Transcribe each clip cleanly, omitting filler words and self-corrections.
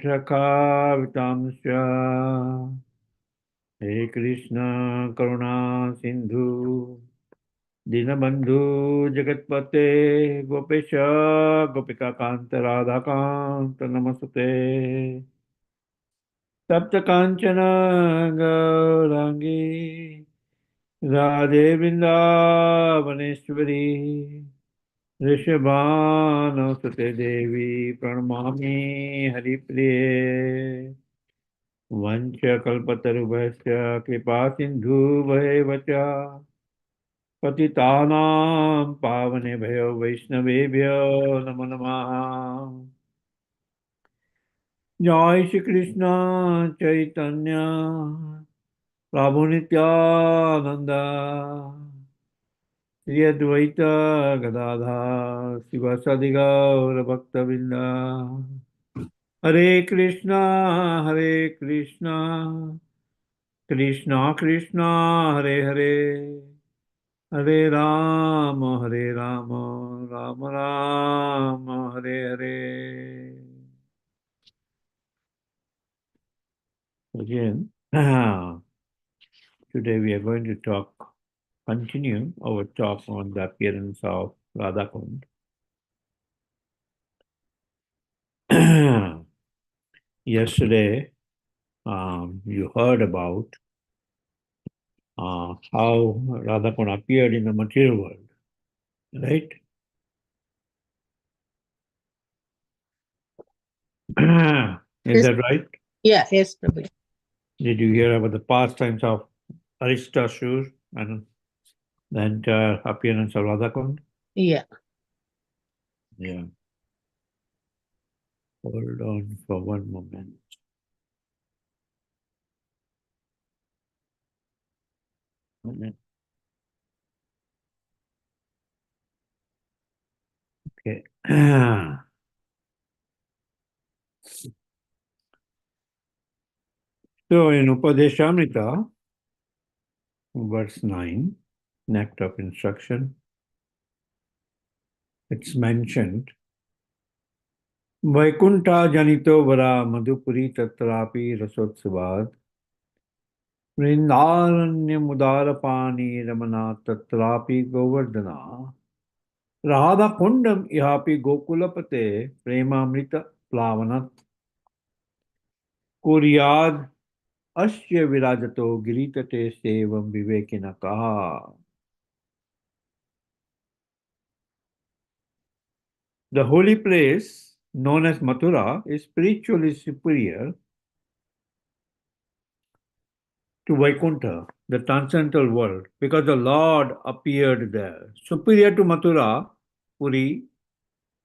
Shakhavitamsya Hare Krishna Karuna Sindhu Dinabandhu Jagatpate Gopesha Gopika Kanta Radhakanta Namasate Tapta Kanchana Gaurangi Radhe Vrindavaneshwari Rishabhanasute Devi Pranamami Haripriye Vanchakalpatarubhasya Kripa Sindhu Bhayavacha पतितानां पावनेभ्यो वैष्णवेभ्यो नमो नमः। जय श्री कृष्ण चैतन्य प्रभु नित्यानंद श्री अद्वैत गदाधर शिवासादि गौर भक्तवृंद हरे Krishna Krishna Krishna Hare Hare Hare Ram Ram Ram Hare Hare. Again, today we are going to continue our talk on the appearance of Radhakund. Yesterday, you heard about how Radhakund appeared in the material world, right? Is Yes. that right? Yes, Prabhu. Did you hear about the pastimes of Aristasur and the entire appearance of Radhakund? Yeah. Yeah. Hold on for one moment. Okay. So in Upadeshamrita, verse 9, Act of Instruction, it's mentioned Vaikunta Janito Vara Madhupuri Tatrapi Rasotsavat Vrindaranya Mudarapani Ramana Tatrapi Govardhana Radha Kundam Ihapi Gokulapate Premamrita Plavanat Kuryad Asya Virajato Giritate Sevam Vivekinaka. The holy place, known as Mathura, is spiritually superior to Vaikuntha, the transcendental world, because the Lord appeared there. Superior to Mathura, Puri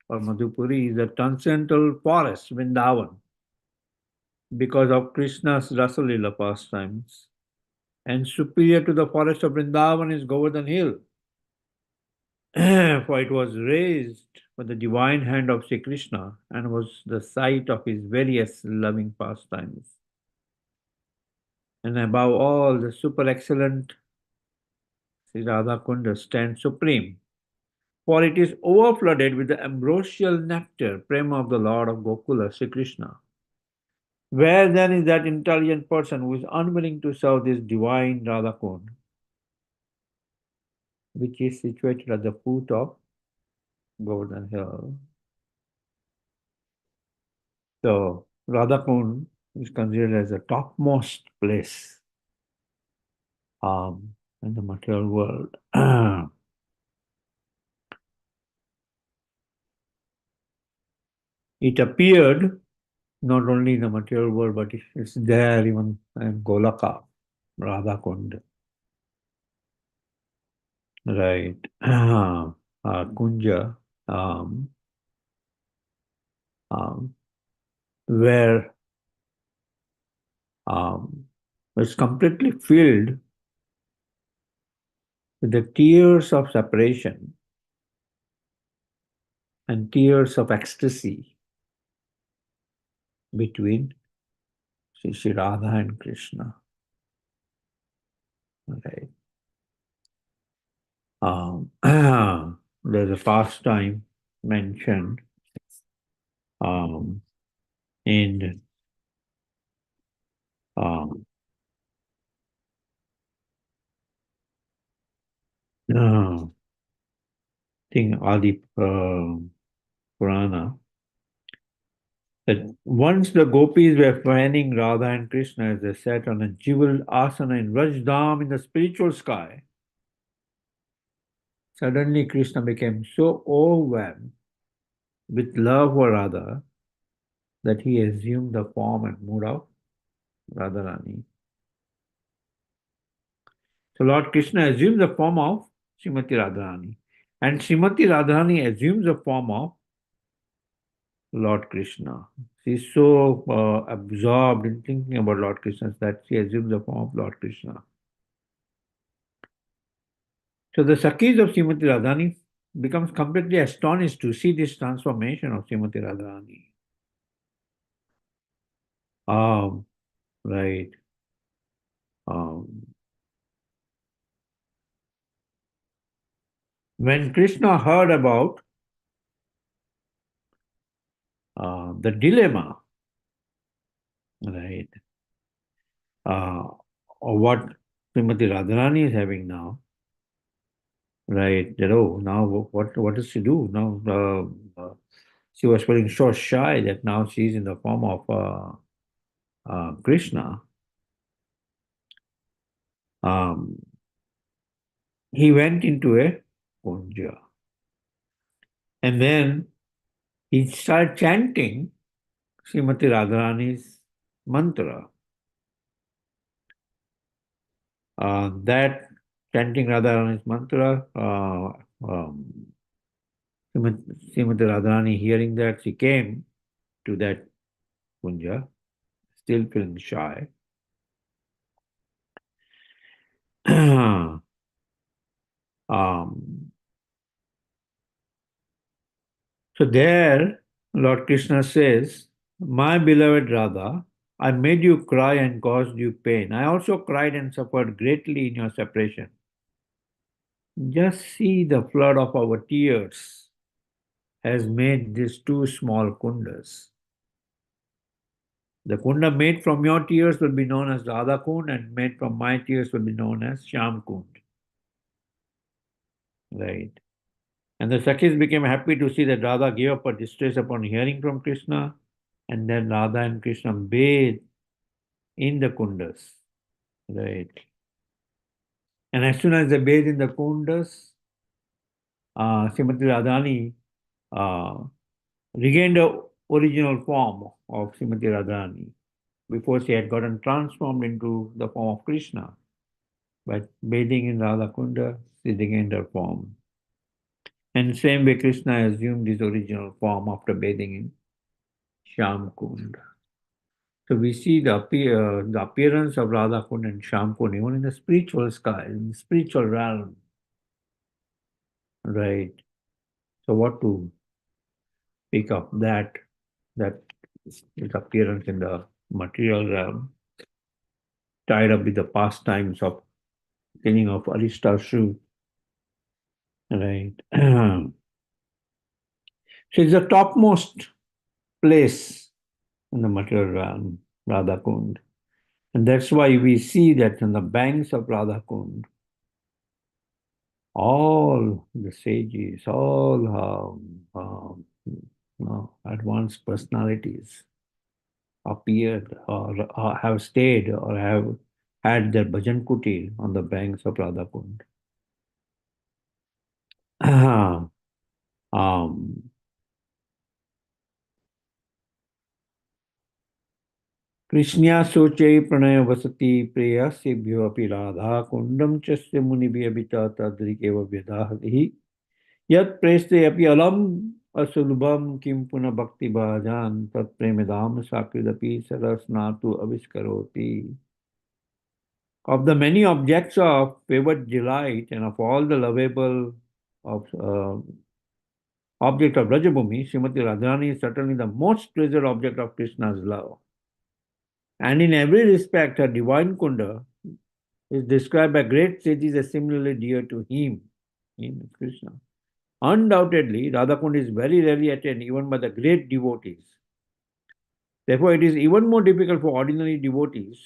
or Madhupuri is the transcendental forest, Vrindavan, because of Krishna's Rasalila pastimes. And superior to the forest of Vrindavan is Govardhan Hill, for it was raised by the divine hand of Sri Krishna and was the site of his various loving pastimes. And above all, the super excellent Sri Radhakunda stands supreme, for it is overflooded with the ambrosial nectar, prema of the Lord of Gokula, Sri Krishna. Where then is that intelligent person who is unwilling to serve this divine Radhakund, which is situated at the foot of Govardhan Hill? So, Radhakund is considered as the topmost place in the material world. It appeared not only in the material world, but it's there even in Golaka, Radhakund. Right. Kunja, um, um, where it's completely filled with the tears of separation and tears of ecstasy between Sri Radha and Krishna. Right. There's a pastime mentioned in thing, Adi Purana, that once the gopis were fanning Radha and Krishna as they sat on a jeweled asana in Rajdam in the spiritual sky. Suddenly Krishna became so overwhelmed with love for Radha that he assumed the form and mood of Radharani. So Lord Krishna assumes the form of Srimati Radharani. And Srimati Radharani assumes the form of Lord Krishna. She's so absorbed in thinking about Lord Krishna that she assumes the form of Lord Krishna. So the Sakhis of Srimati Radharani becomes completely astonished to see this transformation of Srimati Radharani. Right. Um, when Krishna heard about the dilemma, right, of what Srimati Radharani is having now, right, that, oh, now what does she do? Now she was feeling so shy that now she's in the form of Krishna. He went into a kunja. And then he started chanting Srimati Radharani's mantra. That chanting Radharani's mantra, Srimati Radharani hearing that, she came to that kunja, still feeling shy. So there, Lord Krishna says, my beloved Radha, I made you cry and caused you pain. I also cried and suffered greatly in your separation. Just see the flood of our tears has made these two small kundas. The kunda made from your tears will be known as Radhakund, and made from my tears will be known as Shyamkund. Right. And the Sakhis became happy to see that Radha gave up her distress upon hearing from Krishna, and then Radha and Krishna bathed in the kundas. Right. And as soon as they bathed in the kundas, Srimati Radhani regained the original form of Srimati Radharani before she had gotten transformed into the form of Krishna. By bathing in Radhakunda, she regained her form. And same way Krishna assumed his original form after bathing in Shyamkund. So we see the appearance of Radhakund and Shyamkund even in the spiritual sky, in the spiritual realm. Right. So what to speak of that its appearance in the material realm, tied up with the pastimes of killing of Aristashu. Right. So it's the topmost place in the material realm, Radhakund. And that's why we see that on the banks of Radhakund, all the sages, all advanced personalities appeared or have stayed or have had their bhajan kutir on the banks of Radhakund. um, कृष्णया शोचे Pranay वसति प्रेयसेभ्यो अपि राधा कुंडम चस्य मुनिभि अभिता तद्रिकेव व्यदाहति यत् प्रेष्टे अपि अलम असुलभम किं पुनः भक्ति भाजान तत्प्रेमदाम साकृदपि सरसनातु अविष्करोति. Of the many objects of favored delight and of all the lovable of object of Rajabhumi, Srimati Radharani is certainly the most treasured object of Krishna's love. And in every respect, her divine kunda is described by great sages as similarly dear to him, in Krishna. Undoubtedly, Radhakund is very rarely attained even by the great devotees. Therefore, it is even more difficult for ordinary devotees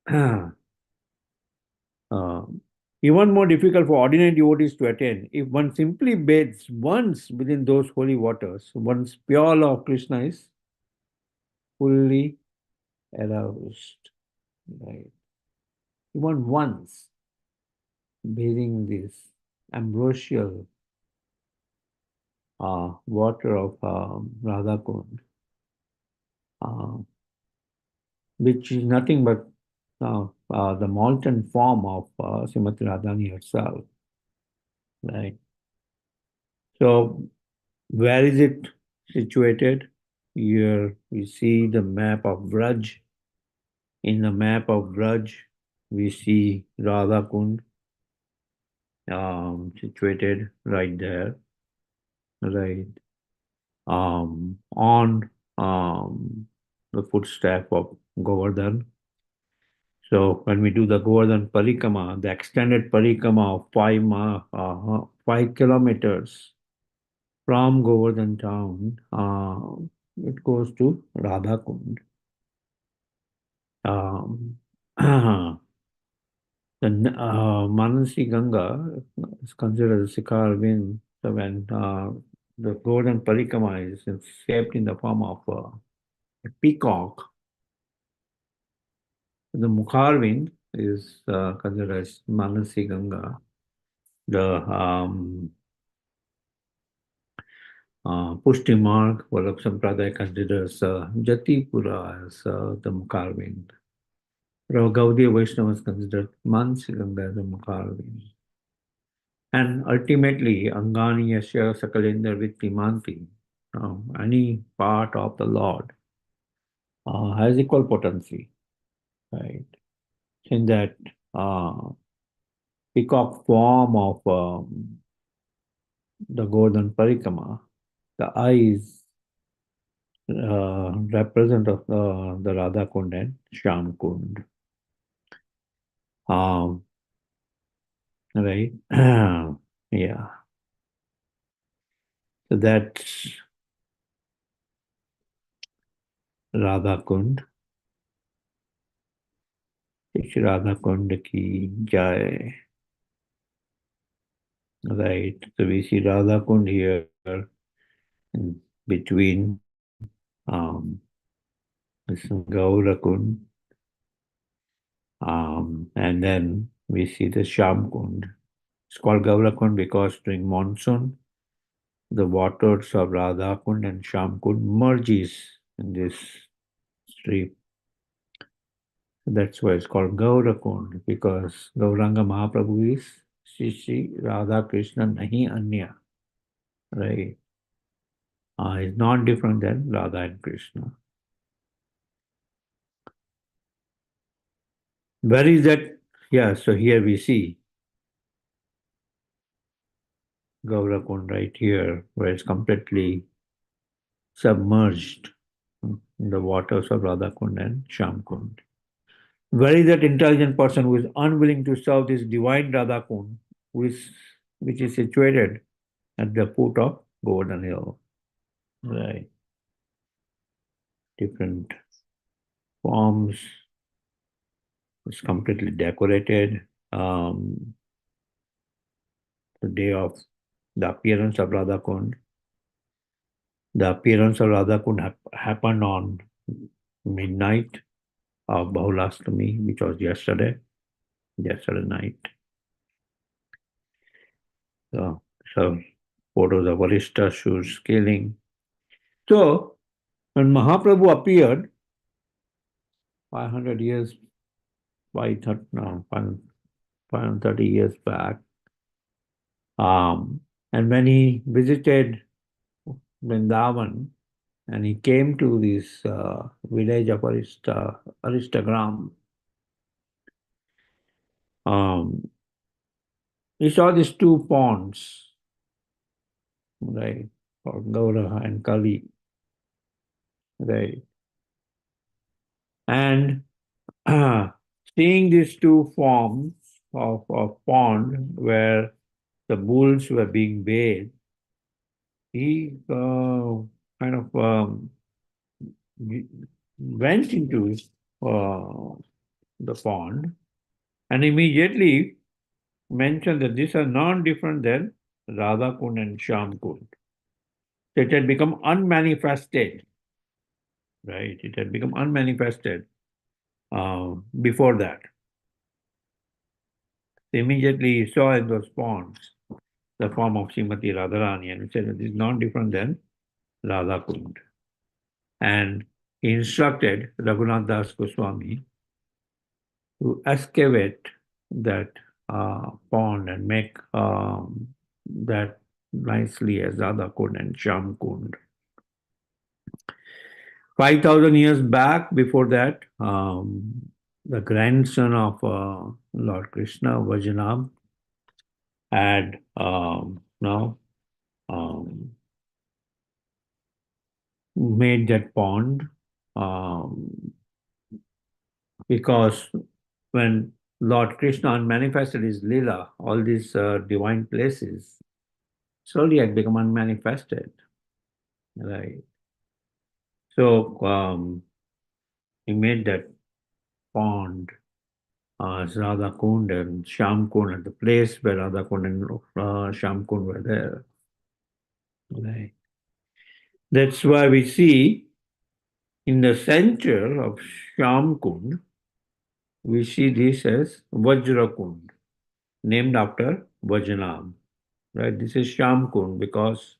Uh, Even more difficult for ordinary devotees to attain. If one simply bathes once within those holy waters, one's pure love of Krishna is fully aroused. Right? Even once bathing this ambrosial water of Radhakund, uh, which is nothing but the molten form of Srimati Radhani herself. Right. So, where is it situated? Here we see the map of Braj. In the map of Braj, we see Radhakund situated right there, right on the footstep of Govardhan. So when we do the Govardhan Parikama, the extended Parikama of 5 kilometers from Govardhan town, it goes to Radhakund. Um, the Manasi Ganga is considered as Sikar Wind. So when the Govardhan Parikama is shaped in the form of a peacock, the Mukharvind is considered as Manasi Ganga. The Pushti Marg, Vallabh Sampradaya considers Jatipura as the Mukharvind. Gaudiya Vaishnavas consider Manasi Ganga as the Mukharvind. And ultimately, Angani Yasya Sakalendra Vittimanti, any part of the Lord has equal potency, right? In that peacock form of the Gordhan Parikama, the eyes represent of the Radha Kund and Sham Kund. Right? Yeah. So that's Radha Kund. Shri Radha Kund ki jai. Right. So we see Radha Kund here in between this Gaura Kund. And then we see the Sham Kund. It's called Gaura Kund because during monsoon, the waters of Radha Kund and Sham Kund merges in this stream. That's why it's called Gaura Kund, because Gauranga Mahaprabhu is Shri Radha Krishna Nahi Anya. Right? It's not different than Radha and Krishna. Where is that? Yeah, so here we see Gaura Kund right here, where it's completely submerged in the waters of Radha Kund and Sham Kund. Where is that intelligent person who is unwilling to serve this divine Radha Kund, which is situated at the foot of Govardhan Hill? Right. Different forms. It's completely decorated. The day of the appearance of Radha Kund. The appearance of Radha Kund happened on midnight of Bahulastami, which was yesterday night. So photos of Varishta shoes scaling. So when Mahaprabhu appeared 500 years, 530 years back, and when he visited Vrindavan and he came to this village of Aristagram, he saw these two ponds, right, for Gaura and Kali, right, and seeing these two forms of pond where the bulls were being bathed, he kind of went into the pond, and immediately mentioned that these are not different than Radhakund and Shyamkund. It had become unmanifested, right? It had become unmanifested before that. Immediately he saw in those ponds the form of Srimati Radharani, and he said that this is not different than Radhakund. And he instructed Raghunath Das Goswami to excavate that pond and make that nicely as Radhakund and Shyamkund. 5,000 years back, before that, the grandson of Lord Krishna, Vajanam, had now made that pond um, because when Lord Krishna manifested his lila, all these divine places slowly had become unmanifested, right? So he made that pond as Radhakund and Shyamkund at the place where Radhakund and Shyamkund were there. Right. That's why we see in the center of Shyamkund, we see this as Vajrakund, named after Vajanam. Right? This is Shyamkund because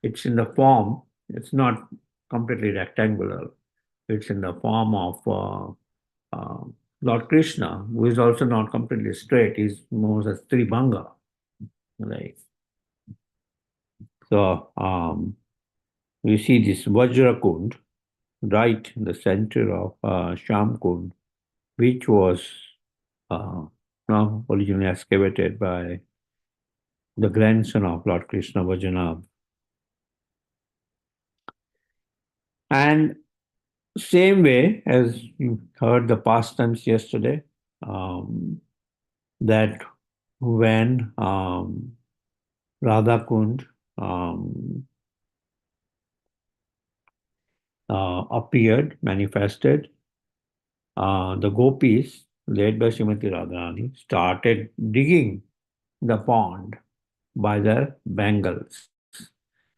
it's in the form, it's not completely rectangular. It's in the form of Lord Krishna, who is also not completely straight. He's more as Tribhanga. Right? So we see this Vajrakund right in the center of Shyamkund, which was originally excavated by the grandson of Lord Krishna, Vajanam. And same way as you heard the pastimes yesterday, that when Radhakund appeared, manifested, the gopis, led by Srimati Radharani, started digging the pond by their bangles.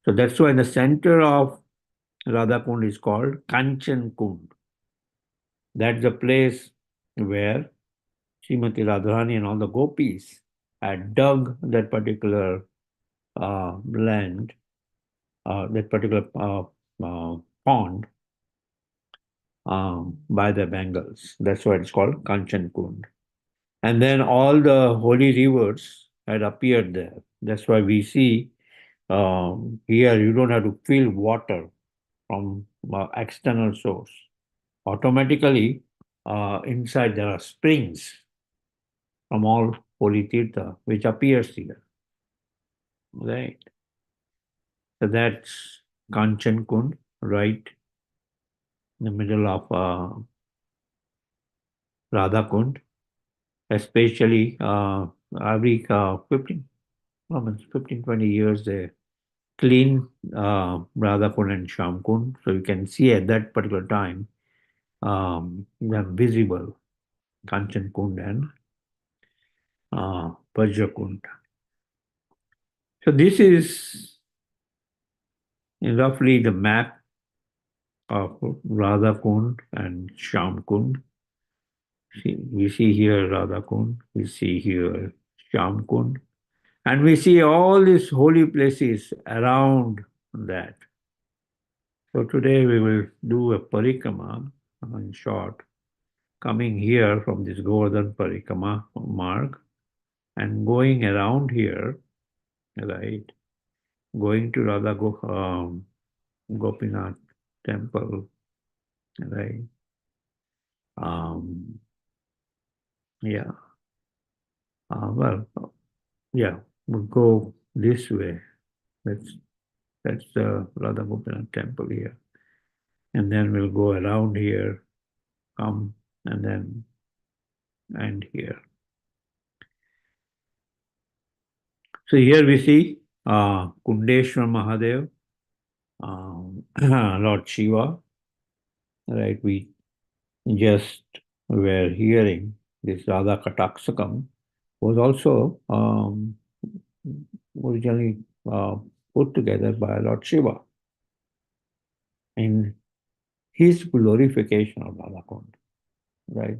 So that's why in the center of Radhakund is called Kanchan Kund. That's the place where Srimati Radharani and all the gopis had dug that particular land, that particular pond by the bangles. That's why it's called Kanchan Kund. And then all the holy rivers had appeared there. That's why we see here you don't have to fill water from external source. Automatically, inside there are springs from all holy tirtha, which appears here. Right. So that's Kanchan Kund, right in the middle of Radhakund, especially every 15, 20 years they clean Radhakund and Shyamkund. So you can see at that particular time they are visible Kanchan Kund and Vajrakund. So this is roughly the map of Radhakund and Shyamkund. We see here Radhakund, we see here Shyamkund, and we see all these holy places around that. So today we will do a parikrama, in short, coming here from this Govardhan parikrama mark and going around here, right? Going to Gopinath temple, right? Yeah. Well, yeah, we'll go this way. That's the Radha Gopinath temple here. And then we'll go around here, come, and then end here. So here we see Kundeshwar Mahadev, Lord Shiva, right? We just were hearing this Radha Kataksakam was also originally uh, put together by Lord Shiva in his glorification of Radhakund, right?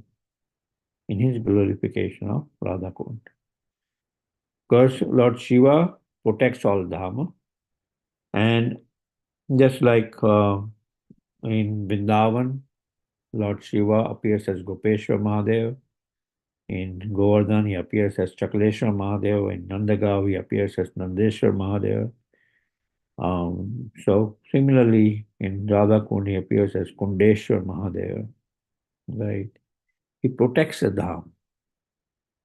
In his glorification of Radhakund. Because Lord Shiva protects all Dhamma, and just like in Vrindavan, Lord Shiva appears as Gopeshwar Mahadev. In Govardhan, he appears as Chakleshwar Mahadev. In Nandagaon, he appears as Nandeshwar Mahadev. So similarly, in Radhakund, he appears as Kundeshwar Mahadev. Right? He protects the dham.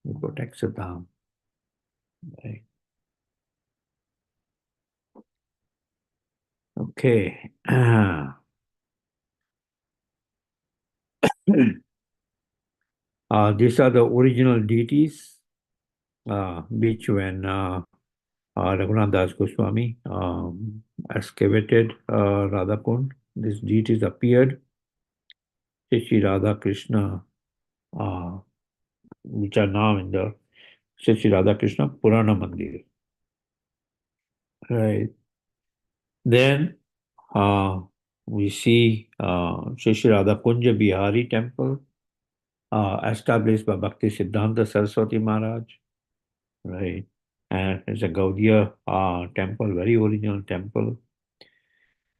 He protects the dham. Right? Okay. These are the original deities, which when Raghunath Das Goswami excavated Radhakund, these deities appeared. Shri Radha Krishna, uh, which are now in the Shri Radha Krishna Purana Mandir. Right. Then we see Shri Radha Kunja Bihari temple established by Bhakti Siddhanta Saraswati Maharaj. Right. And it's a Gaudiya temple, very original temple.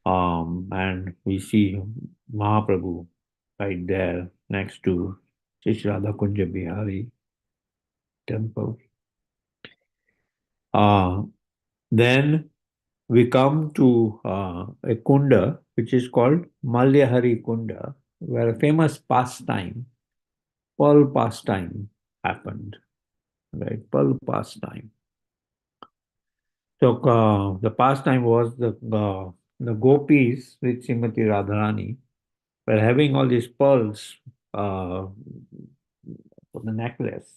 And we see Mahaprabhu right there next to Shri Radha Kunja Bihari temple. Then we come to a kunda which is called Malyahari Kunda, where a famous pastime, pearl pastime, happened. Right, pearl pastime. So the pastime was the gopis with Srimati Radharani were having all these pearls for the necklace.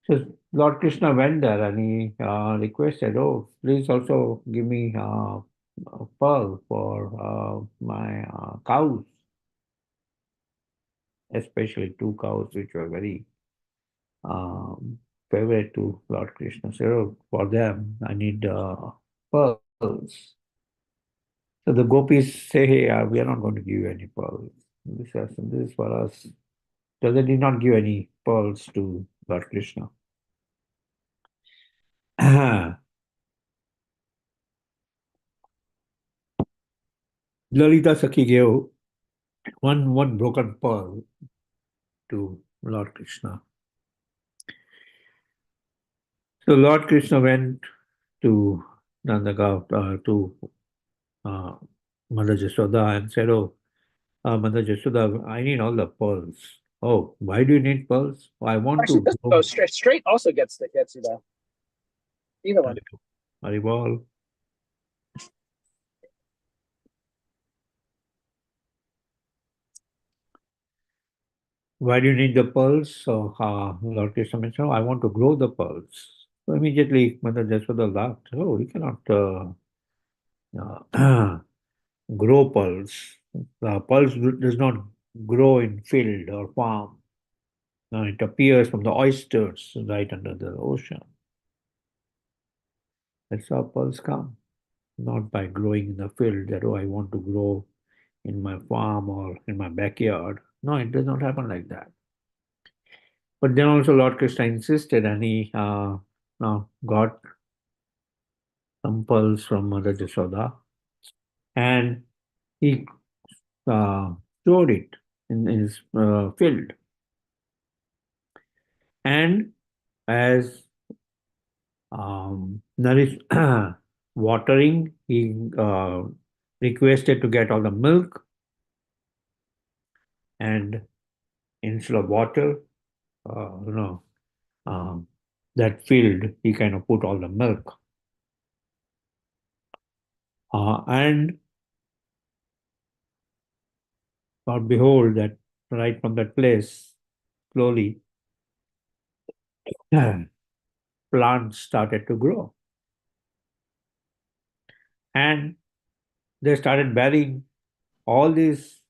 So Lord Krishna went there and he requested, "Oh, please also give me a pearl for my cows, especially two cows which were very um, favorite to Lord Krishna. So "Oh, for them, I need pearls." So the gopis say, "Hey, we are not going to give you any pearls. This is for us." So they did not give any pearls to Lord Krishna. Lalita Sakhi gave one broken pearl to Lord Krishna. So Lord Krishna went to Nandagaon to uh, Mother Jasoda and said, "Oh, Mother Jasoda, I need all the pearls." "Oh, why do you need pearls?" "I want Actually, to this go." goes straight. Straight also gets you though. Either one. Haribol. "Why do you need the pearls?" So Lord Krishna mentioned, "Oh, I want to grow the pearls." So immediately Mother Jasoda laughed. "Oh, you cannot grow pearls. Pearls does not grow in field or farm. It appears from the oysters right under the ocean. That's how pearls come, not by growing in the field that, oh, I want to grow in my farm or in my backyard. No, it does not happen like that." But then also Lord Krishna insisted and he got some pearls from Mother Jasoda and he uh, stored it in his field. And as nourish watering, he requested to get all the milk, and instead of water, uh, you know, um, that field, he kind of put all the milk. And God behold that right from that place, slowly plants started to grow. And they started bearing all these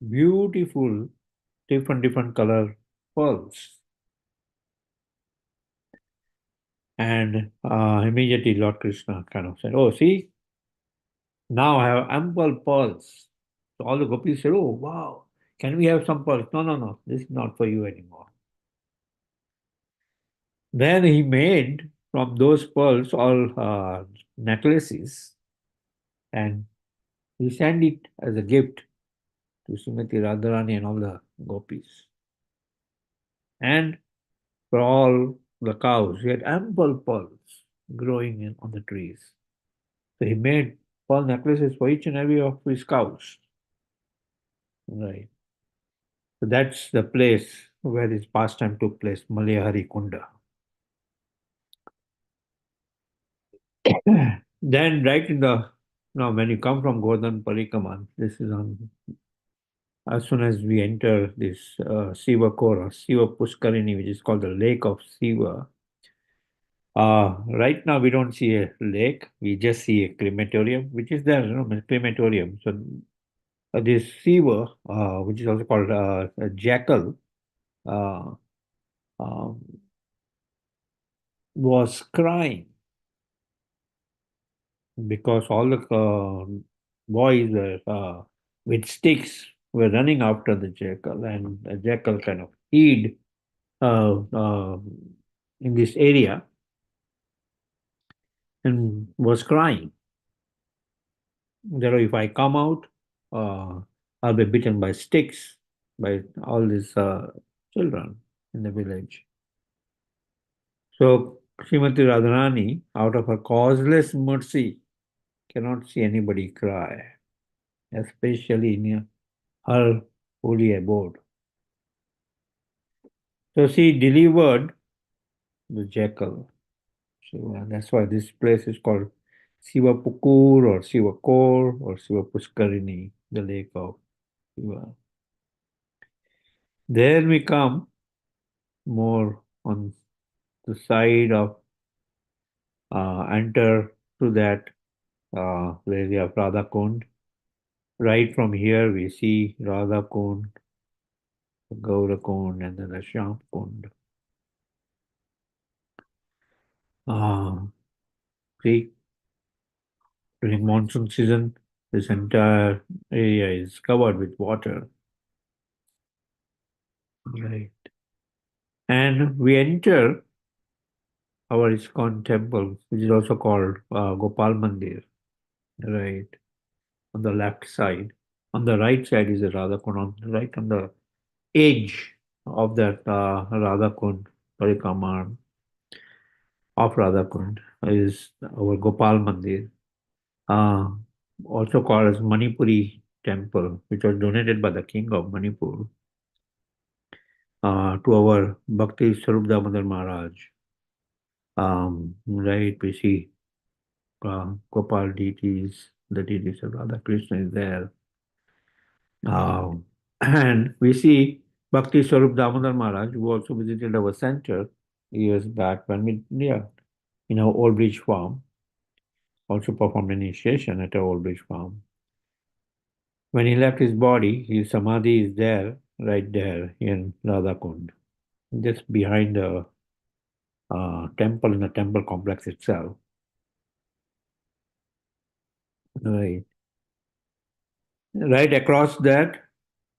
beautiful different color pearls. And immediately Lord Krishna kind of said, "Oh, see, now I have ample pearls." So all the gopis said, "Oh, wow, can we have some pearls?" No, no, no, this is not for you anymore. Then he made from those pearls all necklaces, and he sent it as a gift to Srimati Radharani and all the gopis. And for all the cows, he had ample pearls growing on the trees. So he made pearl necklaces for each and every of his cows. Right. So that's the place where his pastime took place, Malayahari Kunda. Then right in the now when you come from Govardhan Parikaman, this is on as soon as we enter this Siva Kora, Siva Pushkarini, which is called the Lake of Siva. Right now we don't see a lake, we just see a crematorium, which is there, a crematorium. So this Siva, which is also called a jackal, uh, um, was crying because all the boys were, with sticks were running after the jackal, and the jackal kind of hid in this area and was crying. If I come out, I'll be bitten by sticks by all these children in the village. So Srimati Radharani, out of her causeless mercy, cannot see anybody cry, especially in her holy abode. So she delivered the jackal. So that's why this place is called Siva Pukur or Siva Kor or Siva Pushkarini, the lake of Siva. There we come more on the side of enter to that where we have Radhakund. Right from here we see Radhakund, Gaurakund, and then the Shyamkund. See, during monsoon season, this entire area is covered with water. Right. And we enter our ISKCON temple, which is also called Gopal Mandir, right, on the left side. On the right side is the Radhakund, right on the edge of that Radhakund Parikrama of Radhakund is our Gopal Mandir, uh, also called as Manipuri temple, which was donated by the king of Manipur to our Bhakti Sarup Damodar Maharaj. Right, we see Gopal deities, the deities of Radha Krishna is there. And we see Bhakti Sarup Damodar Maharaj, who also visited our center years back when we, in our Old Bridge farm, also performed initiation at our Old Bridge farm. When he left his body, his samadhi is there, right there in Radhakund, just behind the temple in the temple complex itself. Right. Right across that,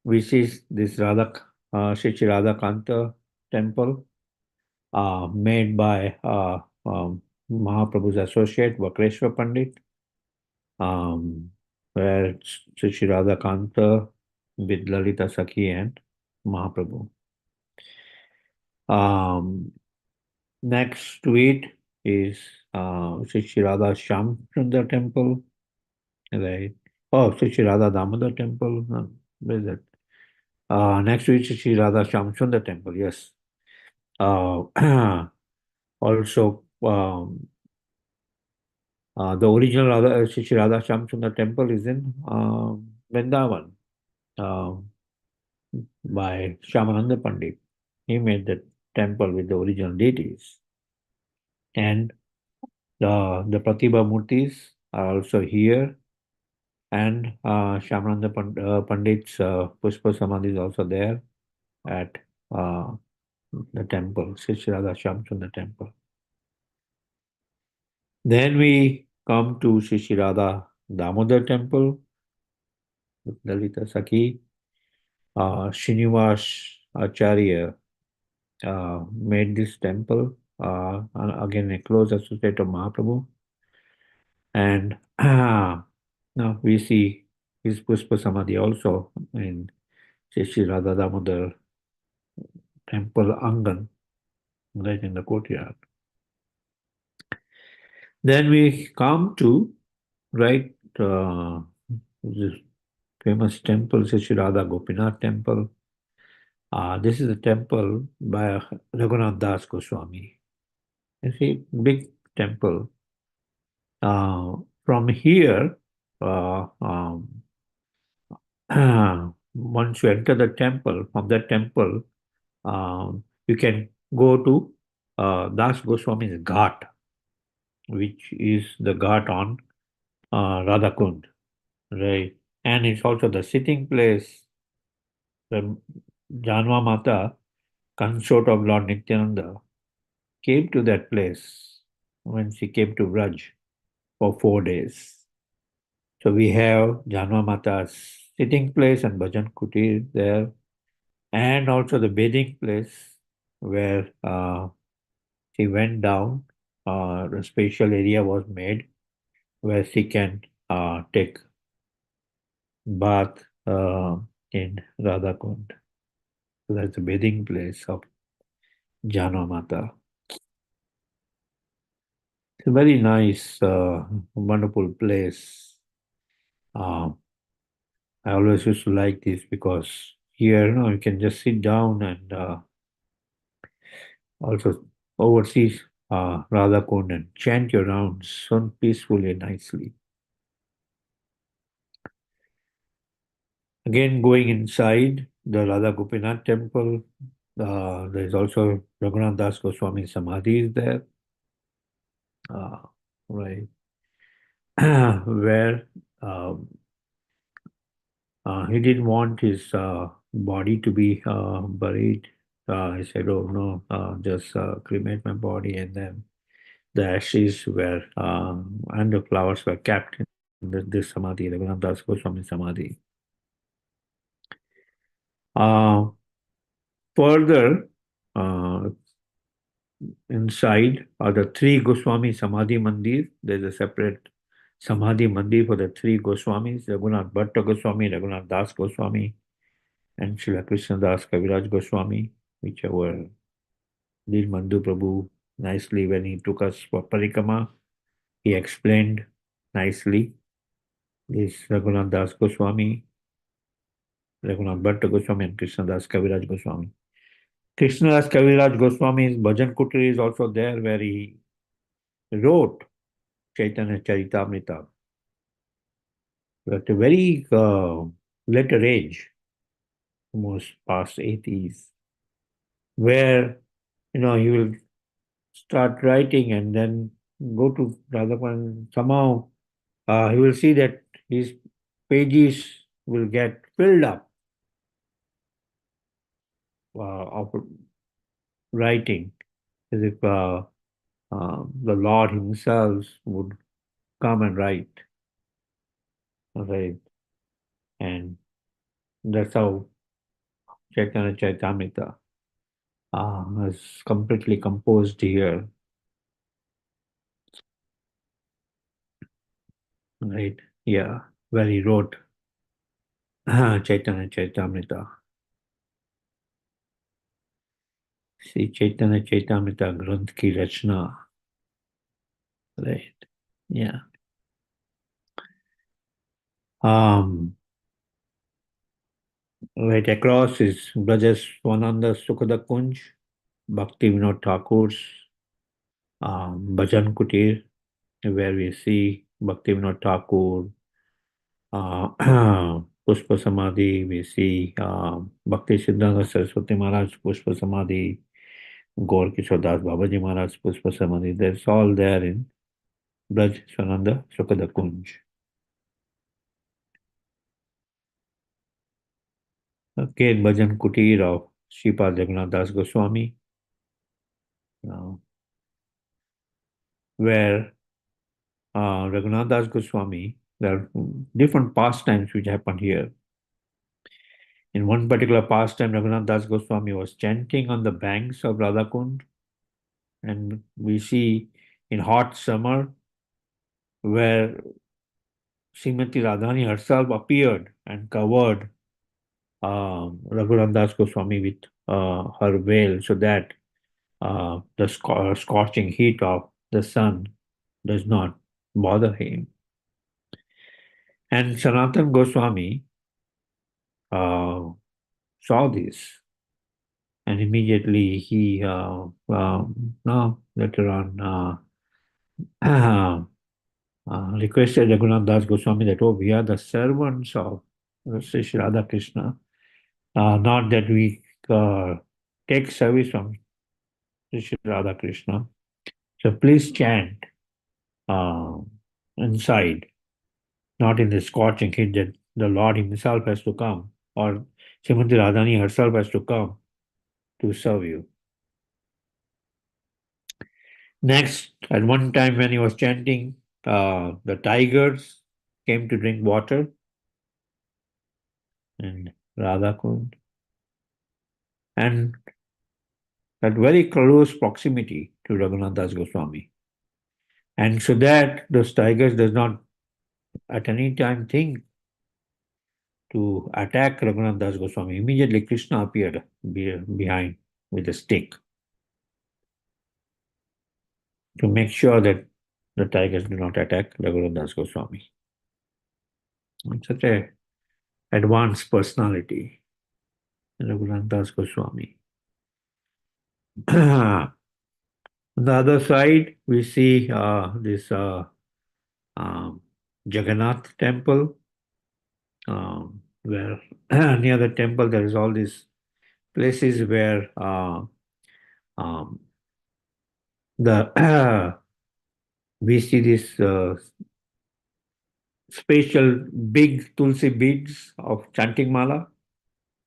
we see this Shri Radhakanta temple made by Mahaprabhu's associate, Vakreshwar Pandit, where Shri Radhakanta with Lalita Sakhi and Mahaprabhu. Next to it is Shri Radha Shyamsundar temple, right? Oh, Shri Radha Damodar temple. Where is that? Next to it, Shri Radha Shyamsundar temple. Yes. Also, the original Shri Radha Shyamsundar temple is in Vrindavan by Shyamananda Pandit. He made the temple with the original deities. And the Pratibha Murtis are also here. And Shyamananda Pandit's Pushpa Samadhi is also there. at the temple, Sri Radha Shamsundar temple. Then we come to Sri Radha Damodar temple, Lalita Sakhi. Srinivas Acharya made this temple, again a close associate of Mahaprabhu. And now we see his Pushpa Samadhi also in Sri Radha Damodar temple Angan, right in the courtyard. Then we come to right this famous temple, Sri Radha Gopinath temple. This is a temple by Raghunath Das Goswami. You see, big temple. From here, once you enter the temple, from that temple, you can go to Das Goswami's Ghat, which is the Ghat on Radhakund, right? And it's also the sitting place. The Janma Mata, consort of Lord Nityananda, came to that place when she came to Braj for 4 days. So we have Janma Mata's sitting place and Bhajan Kutir there, and also the bathing place where she went down. A special area was made where she can take bath in Radhakund. So that's the bathing place of Janma Mata. It's a very nice, wonderful place. I always used to like this because here, you can just sit down and also oversee Radhakund and chant your rounds so peacefully and nicely. Again, going inside the Radha Gopinath temple, there is also Raghunath Das Goswami Samadhi is there, right, where he didn't want his body to be buried. He said, "Oh no, just cremate my body," and then the ashes were and the flowers were kept in this samadhi, Raghunath Das Goswami Samadhi. Further, inside are the three Goswami Samadhi Mandir. There's a separate Samadhi Mandir for the three Goswamis, Raghunath Bhatta Goswami, Raghunath Das Goswami, and Srila Krishna Das Kaviraj Goswami, whichever did Mandu Prabhu nicely when he took us for Parikrama. He explained nicely this Raghunath Das Goswami, Raghunath Bhatta Goswami, and Krishna Das Kaviraj Goswami. Krishna Das Kaviraj Goswami's Bhajan Kutri is also there where he wrote Chaitanya Charitamrita at a very later age, almost past 80s, where he will start writing and then go to Radhapan. Somehow he will see that his pages will get filled up of writing, as if the Lord himself would come and write. Right. And that's how Chaitanya Chaitamrita is completely composed here. Right. Yeah. Where he wrote Chaitanya Chaitamrita. See Chaitanya Chaitamrita Granth ki Rachna. Right. Yeah. Right across is Brajas Swananda Sukhada Kunj, Bhakti Vinod Thakur's Bhajan Kutir, where we see Bhakti Vinod Thakur, Pushpa Samadhi, we see Bhakti Siddhanta Saraswati Maharaj Pushpa Samadhi, Gaur Kishore Das Babaji Maharaj Pushpa Samadhi. That's all there in Braj Swananda Sukhada Kunj. Again, Bhajan Kutir of Sripad Raghunath Das Goswami, where Raghunath Das Goswami, there are different pastimes which happen here. In one particular pastime, Raghunath Das Goswami was chanting on the banks of Radhakund, and we see in hot summer where Srimati Radhani herself appeared and covered Raghunath Das Goswami with her veil so that the scorching heat of the sun does not bother him. And Sanatan Goswami saw this, and immediately he no, later on requested Raghunath Das Goswami that, oh, we are the servants of Sri Radha Krishna, not that we take service from Sri Radha Krishna. So please chant inside, not in the scorching heat that the Lord himself has to come, or Srimati Radhani herself has to come to serve you. Next, at one time when he was chanting, the tigers came to drink water in Radhakund. And at very close proximity to Raghunath Das Goswami. And so that those tigers does not at any time think to attack Raghunath Das Goswami. Immediately Krishna appeared behind with a stick to make sure that the tigers do not attack Raghunath Das Goswami. It's such a advanced personality, Raghunath Das Goswami. On the other side, we see this Jagannath temple, where near the temple there is all these places where the we see this special big tulsi beads of chanting mala.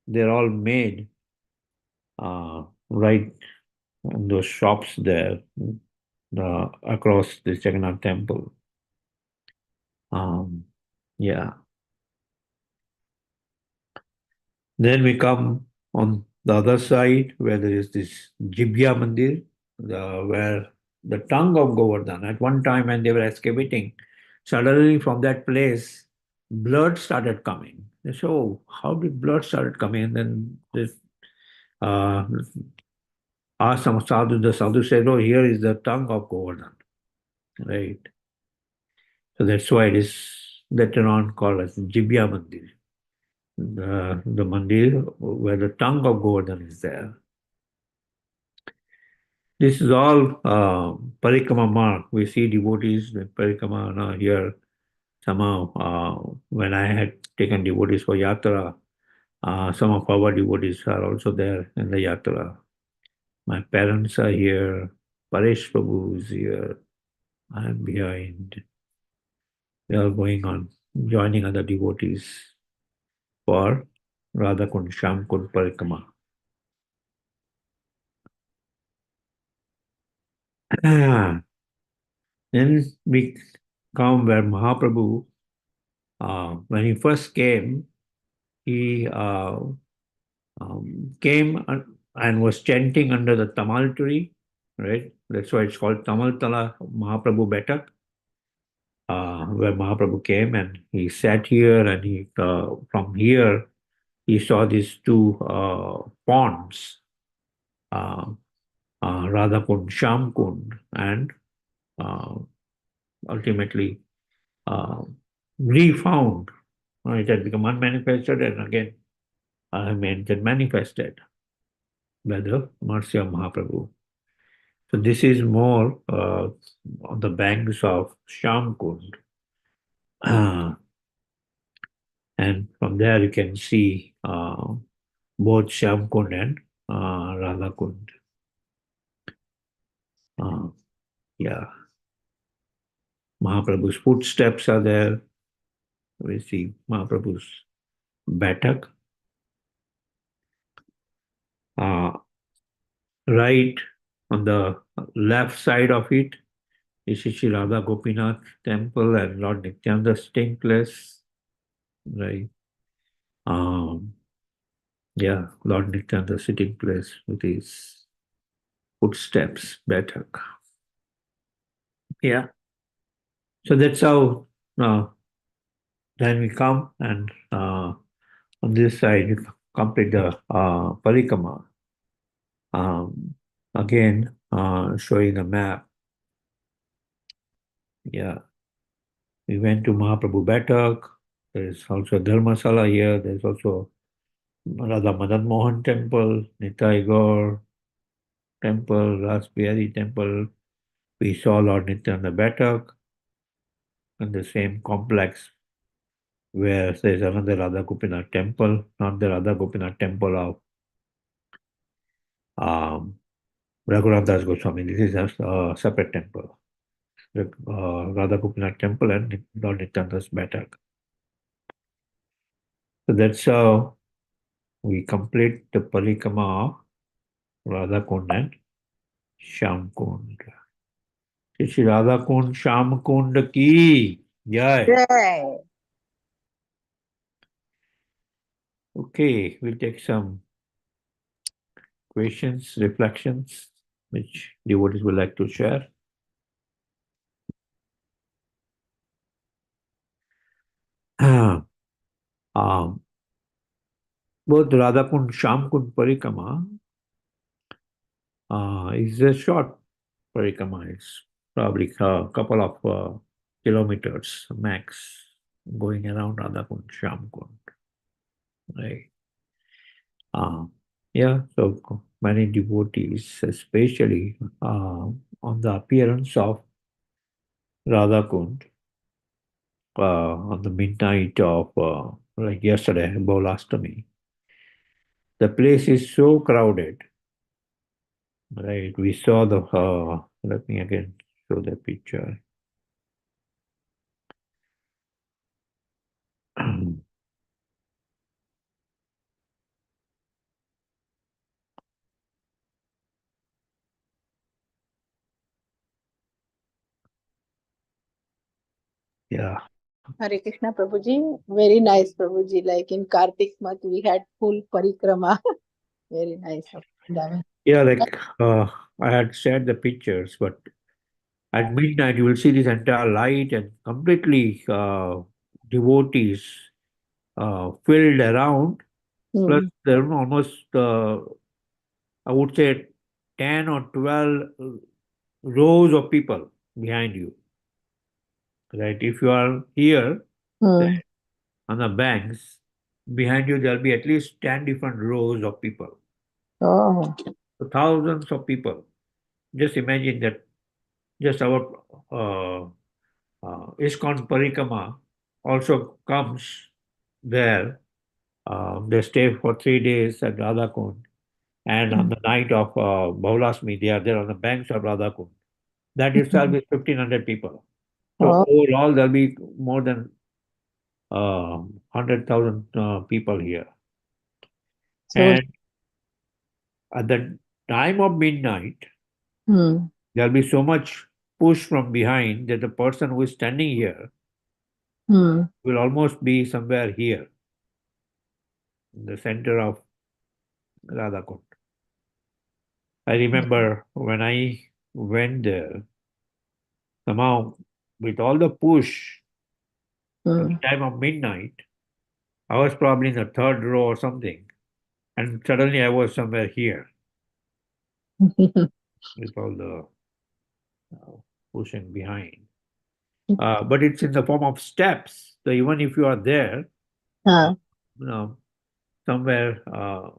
They're all made right in those shops there across the Jagannath temple. Yeah. Then we come on the other side where there is this Jibya Mandir, where the tongue of Govardhan, at one time when they were excavating, suddenly from that place, blood started coming. They said, oh, how did blood started coming? And then this asked some sadhu, the sadhu said, oh, here is the tongue of Govardhan. Right. So that's why it is later on called as Jibya Mandir. The mandir where the tongue of Govardhan is there. This is all parikrama mark. We see devotees with parikrama here. Somehow, when I had taken devotees for yatra, some of our devotees are also there in the yatra. My parents are here. Paresh Prabhu is here. I am behind. They are going on, joining other devotees for Radhakund Shamkund Parikrama. Then we come where Mahaprabhu, when he first came, he came and was chanting under the Tamal tree, right? That's why it's called Tamaltala Mahaprabhu Betak, where Mahaprabhu came and he sat here, and he from here he saw these two ponds, Radhakund, Shamkund, and ultimately refound. It had become unmanifested and again manifested by the mercy of Mahaprabhu. So this is more on the banks of Shamkund. And from there you can see both Shamkund and Radhakund. Yeah. Mahaprabhu's footsteps are there. We see Mahaprabhu's batak. Right on the left side of it is Shri Radha Gopinath temple and Lord Nityananda staying place. Right. Yeah, Lord Nityananda sitting place with his footsteps, better. Yeah. So that's how then we come and on this side we complete the parikama. Again, showing the map. Yeah. We went to Mahaprabhu Batak. There's also Dharmasala here. There's also Radha Madan Mohan Temple, Nitai Gaur Temple, Rasbihari Temple. We saw Lord Nityananda Batak in the same complex where there's another Radha Gopinath temple, not the Radha Gopinath temple of Raghunath Das Goswami. This is a separate temple. The Radha Gopinath temple and Lord Nityananda's Batak. So that's how we complete the parikama of Radhakund and Shyamkund. Shri Radhakund Shyamkund ki jai. Jai. Okay, we'll take some questions, reflections, which devotees would like to share. Both Radhakund, Shyamkund Parikama is a short Parikama. It's probably a couple of kilometers max going around Radhakund, Shyamkund. Right. Yeah, so many devotees, especially on the appearance of Radhakund on the midnight of like yesterday, Baulastami, the place is so crowded. Right, we saw the. Let me again show the picture. Yeah. Hare Krishna Prabhuji. Very nice Prabhuji. Like in Karthik month, we had full parikrama. Very nice. Yeah, like I had shared the pictures, but at midnight you will see this entire light and completely devotees filled around. Plus, Hmm. there are almost, I would say, 10 or 12 rows of people behind you. Right? If you are here Hmm. on the banks, behind you there'll be at least 10 different rows of people. Oh. So thousands of people. Just imagine that just our ISKCON Parikama also comes there. They stay for 3 days at Radhakund. And on the night of Baulasmi, they are there on the banks of Radhakund. That itself is 1,500 people. So Oh. overall, there'll be more than 100,000 people here. So. And at the time of midnight, Hmm. there'll be so much push from behind that the person who is standing here Hmm. will almost be somewhere here in the center of Radhakund. I remember when I went there, somehow with all the push at Hmm. the time of midnight, I was probably in the third row or something, and suddenly I was somewhere here with all the pushing behind. But it's in the form of steps. So even if you are there, Huh. you know, somewhere uh,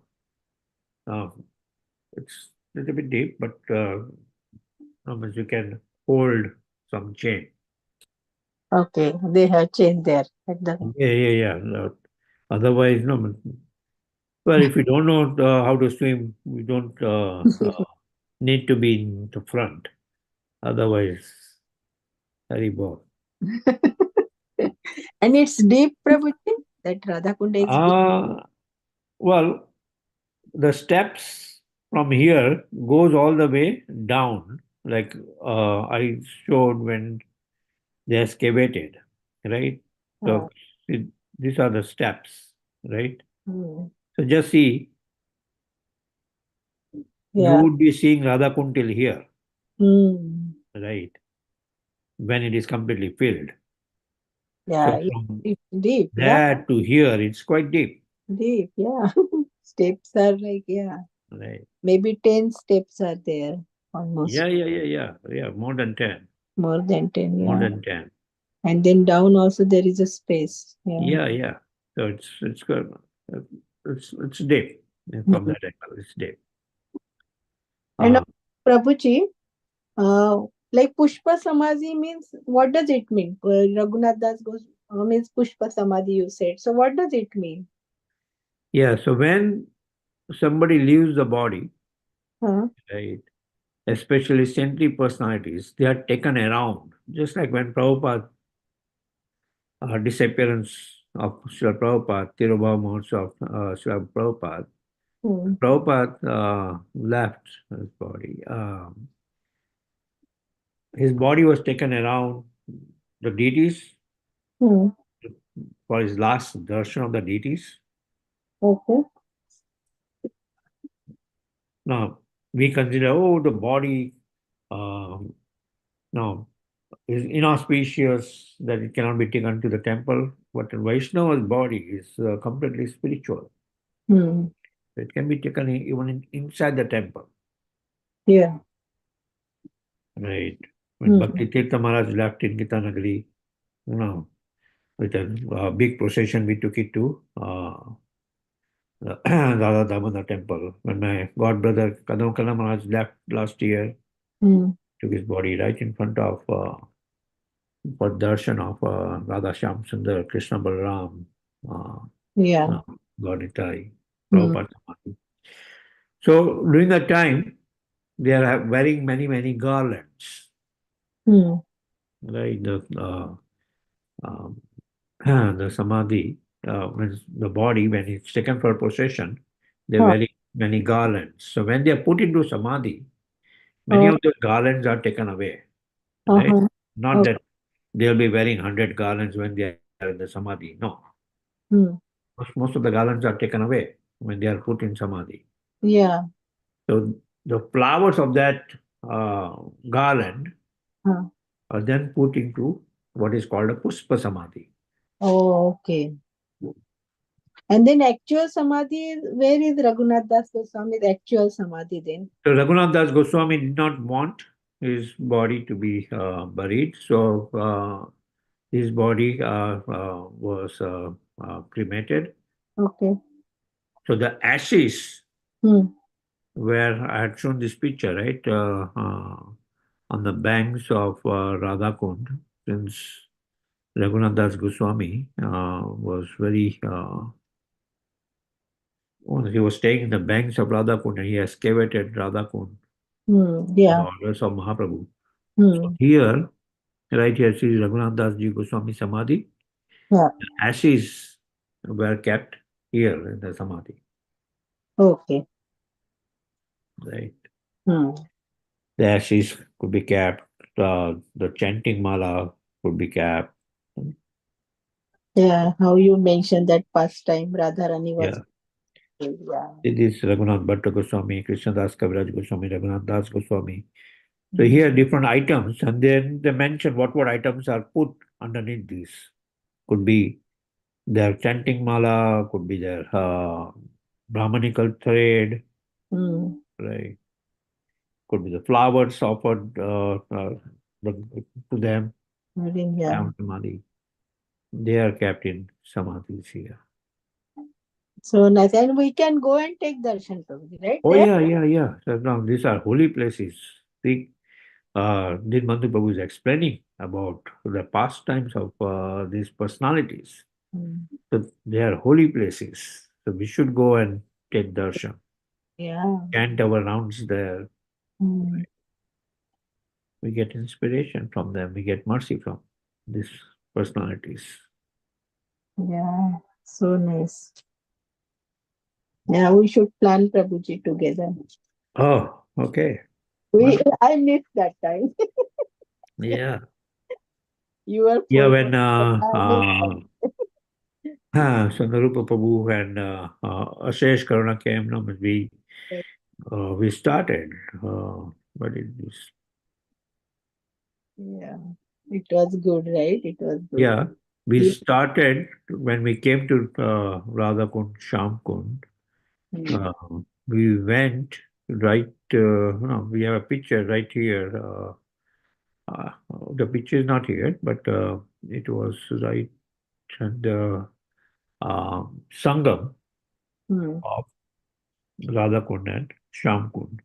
it's a little bit deep, but you can hold some chain. Okay. They have changed there at the. Yeah. Otherwise, no. Well, if you don't know how to swim, you don't need to be in the front. Otherwise, Haribol. And it's deep, Prabhuji. That Radhakunda is deep. Well, the steps from here goes all the way down, like I showed when they excavated, right? Uh, So it, these are the steps, right? hmm. So just see, you Yeah. would be seeing Radhakund till here, Hmm. right? When it is completely filled. So Yeah. from Deep, deep. Yeah. there to here, it's quite deep, Deep. Yeah. Steps are like, yeah. right? Maybe 10 steps are there. Yeah, Almost yeah, yeah, yeah, yeah. More than 10. more than 10. More Yeah. than 10. And then down also there is a space. Yeah. Yeah, yeah. So it's good. It's deep. And from Hmm. that angle, it's deep. And Uh, Prabhuji, uh, like Pushpa Samadhi means, what does it mean? Raghunath Das goes, means Pushpa Samadhi, you said. So what does it mean? yeah. So when somebody leaves the body, Huh? right, especially saintly personalities, they are taken around. Just like when Prabhupada, disappearance of Srila Prabhupada, Tirubhav Mahotsav of Srila Prabhupada, Hmm. Prabhupada left his body. His body was taken around the deities Hmm. for his last darshan of the deities. Okay. Now, we consider, oh, the body, no, is inauspicious that it cannot be taken to the temple. But Vaishnava's body is completely spiritual. Hmm. It can be taken even inside the temple, Yeah. right? When Hmm. Bhakti Tirtha Maharaj left in Gitanagari, you know, with a big procession, we took it to the Radha Damodar temple. When my god brother Kadam Kala Maharaj left last year, Hmm. took his body right in front of for darshan of Radha Shyam Sundar, Krishna Balaram, uh, Yeah. God Nitai, Hmm. Prabhupada Samadhi. So during that time, they are wearing many, many garlands, Hmm. right? Um, the Samadhi, when the body, when it's taken for possession, they're Huh. wearing many garlands. So when they are put into Samadhi, many Oh. of the garlands are taken away, right? Uh-huh. Not Oh. that they'll be wearing 100 garlands when they are in the Samadhi. No. Hmm. Most of the garlands are taken away when they are put in Samadhi. Yeah. So the flowers of that garland Huh. are then put into what is called a Puspa Samadhi. Oh, okay. And then actual Samadhi, where is Raghunath Das Goswami's actual Samadhi then? So Raghunath Das Goswami did not want his body to be buried. So his body was cremated. Okay. So the ashes, Hmm. where I had shown this picture, right, on the banks of Radhakund, since Raghunath Das Goswami was very, he was staying in the banks of Radhakund and he excavated Radhakund Hmm. on the Yeah. orders of Mahaprabhu. So Hmm. here, right here, Sri Raghunath Das Ji Goswami Samadhi, Yeah. ashes were kept here in the Samadhi, Okay. right? Hmm. The ashes could be kept, the chanting mala could be kept. Yeah. How you mentioned that pastime, Radharani was. Yeah. Yeah. This Raghunath Bhatta Goswami, Krishnadas Kaviraj Goswami, Raghunath Das Goswami. So Hmm. here different items, and then they mention what items are put underneath this. Could be their chanting mala, could be their Brahmanical thread, Hmm. right? Could be the flowers offered to them Yeah. down Samadhi. They are kept in Samadhis here. So nice. And we can go and take darshan, Prabhuji, right Oh there? yeah, yeah, yeah. So now these are holy places. See, Din Madhu Prabhu is explaining about the pastimes of these personalities. Hmm. So they are holy places. So we should go and take darshan, Yeah. chant our rounds there. Hmm. We get inspiration from them. We get mercy from these personalities. Yeah. So nice. Yeah, we should plan Prabhuji together. Oh, okay. I missed that time. Yeah. You were Yeah, full. when I missed that. Sundarupa Prabhu and Ashesh Karuna came, no, we started. But it is, Yeah, it was good, right? It was good. yeah, we You- started when we came to Radhakund, Shamkund. Hmm. Uh, we went right, no, we have a picture right here. Uh, the picture is not here, but it was right at the Sangam Hmm. of Radhakund and Shamkund.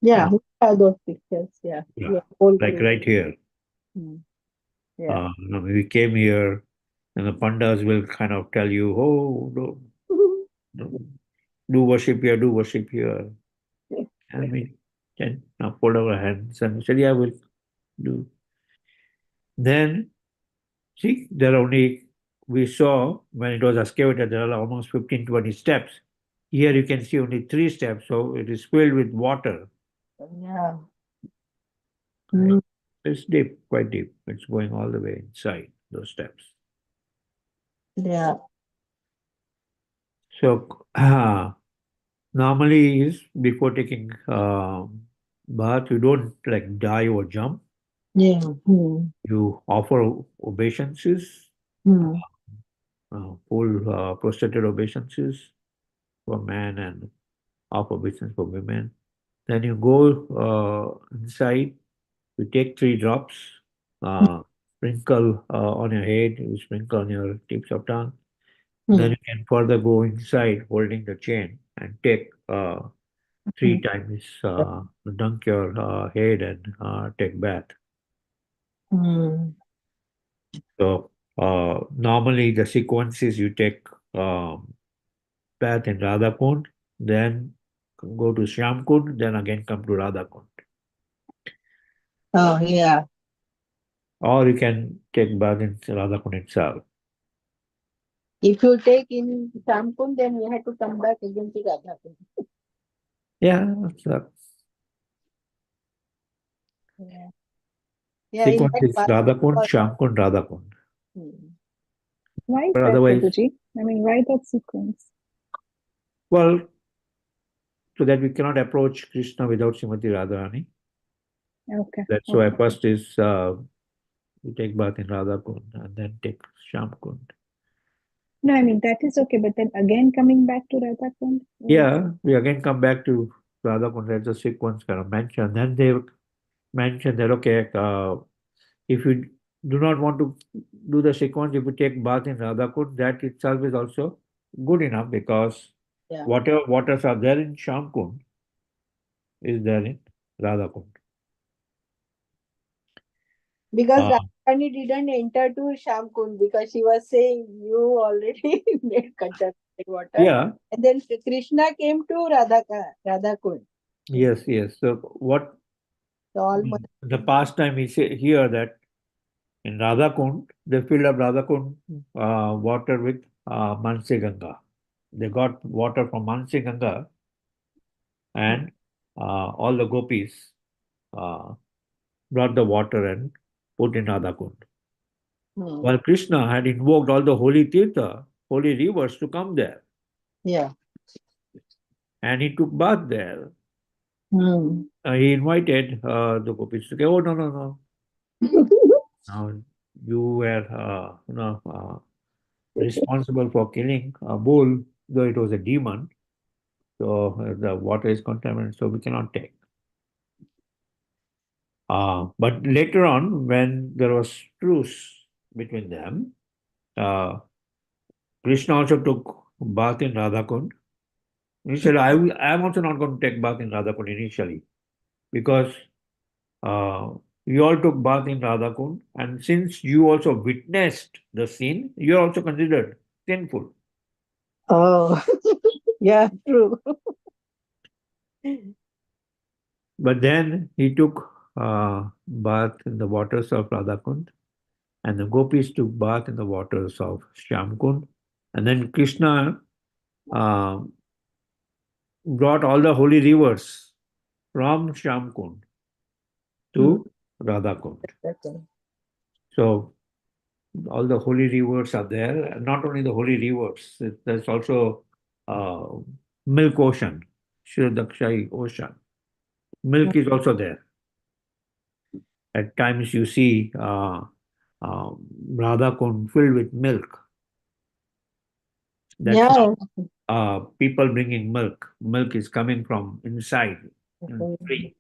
Yeah, Uh, we have those pictures. Yeah, yeah, yeah, whole like group. right here. Hmm. Yeah. No, we came here, and the pandas will kind of tell you, "Oh, no, do worship here, do worship here," and we can fold our hands and said, "Yeah, we'll do." Then see, there are only we saw when it was excavated, there are almost 15, 20 steps. Here you can see only 3 steps, so it is filled with water. Yeah. Right? Hmm. It's deep, quite deep. It's going all the way inside those steps. Yeah. So normally is before taking bath, you don't like dive or jump. Yeah. Hmm. You offer obeisances, Hmm. full prostrated obeisances for men and half obeisance for women. Then you go inside. You take 3 drops, sprinkle on your head, you sprinkle on your tips of tongue. Then Hmm. you can further go inside holding the chain and take Hmm. 3 times, dunk your head and take bath. Hmm. So normally the sequence is you take um, bath in Radhakund, then go to Shyamkund, then again come to Radhakund. Oh, yeah. Or you can take bath in Radhakund itself. If you take in Shampoo, then you have to come back again to Radhakund. Yeah, so Yeah. Yeah, in sequence that is part. Radhakund, Shyamkund, Radhakund. Hmm. Why is But that, otherwise, Prabhuji? I mean, why that sequence? well, so that we cannot approach Krishna without Srimati Radharani. Okay, That's why okay. first is you take bath in Radhakund and then take Shyamkund. No, I mean, that is okay, but then again coming back to Radhakund? Yeah, we again come back to Radhakund. That's a sequence kind of mentioned. Then they mention that, okay, if you do not want to do the sequence, if you take bath in Radhakund, that itself is also good enough because Yeah. whatever waters are there in Shyamkund is there in Radhakund. Because Uh, Radharani didn't enter to Shamkund because she was saying you already made contaminated water. yeah, And then Krishna came to Radhakund. yes, yes. So what So almost. the pastime we say here that in Radhakund, they filled up Radhakund water with Mansi Ganga. They got water from Mansi Ganga and all the gopis uh, brought the water and put in Radhakund. Hmm. While Krishna had invoked all the holy tirtha, holy rivers to come there, Yeah. and he took bath there. Hmm. He invited the gopis to go. Oh no no no! Now you were responsible for killing a bull, though it was a demon. So the water is contaminated, so we cannot take. But later on, when there was truce between them, uh, Krishna also took bath in Radhakund. He said, I am also not going to take bath in Radhakund initially because you all took bath in Radhakund, and since you also witnessed the sin, you are also considered sinful. Oh, yeah, true. But then he took bath in the waters of Radhakund, and the gopis took bath in the waters of Shyamkund. And then Krishna uh, brought all the holy rivers from Shamkund to Radhakund. Okay. So all the holy rivers are there. And not only the holy rivers, there's also uh, Milk Ocean, Shirodakshai Ocean. Milk is also there. At times you see Radhakund filled with milk. That's Yeah. people bringing milk. Milk is coming from inside, free.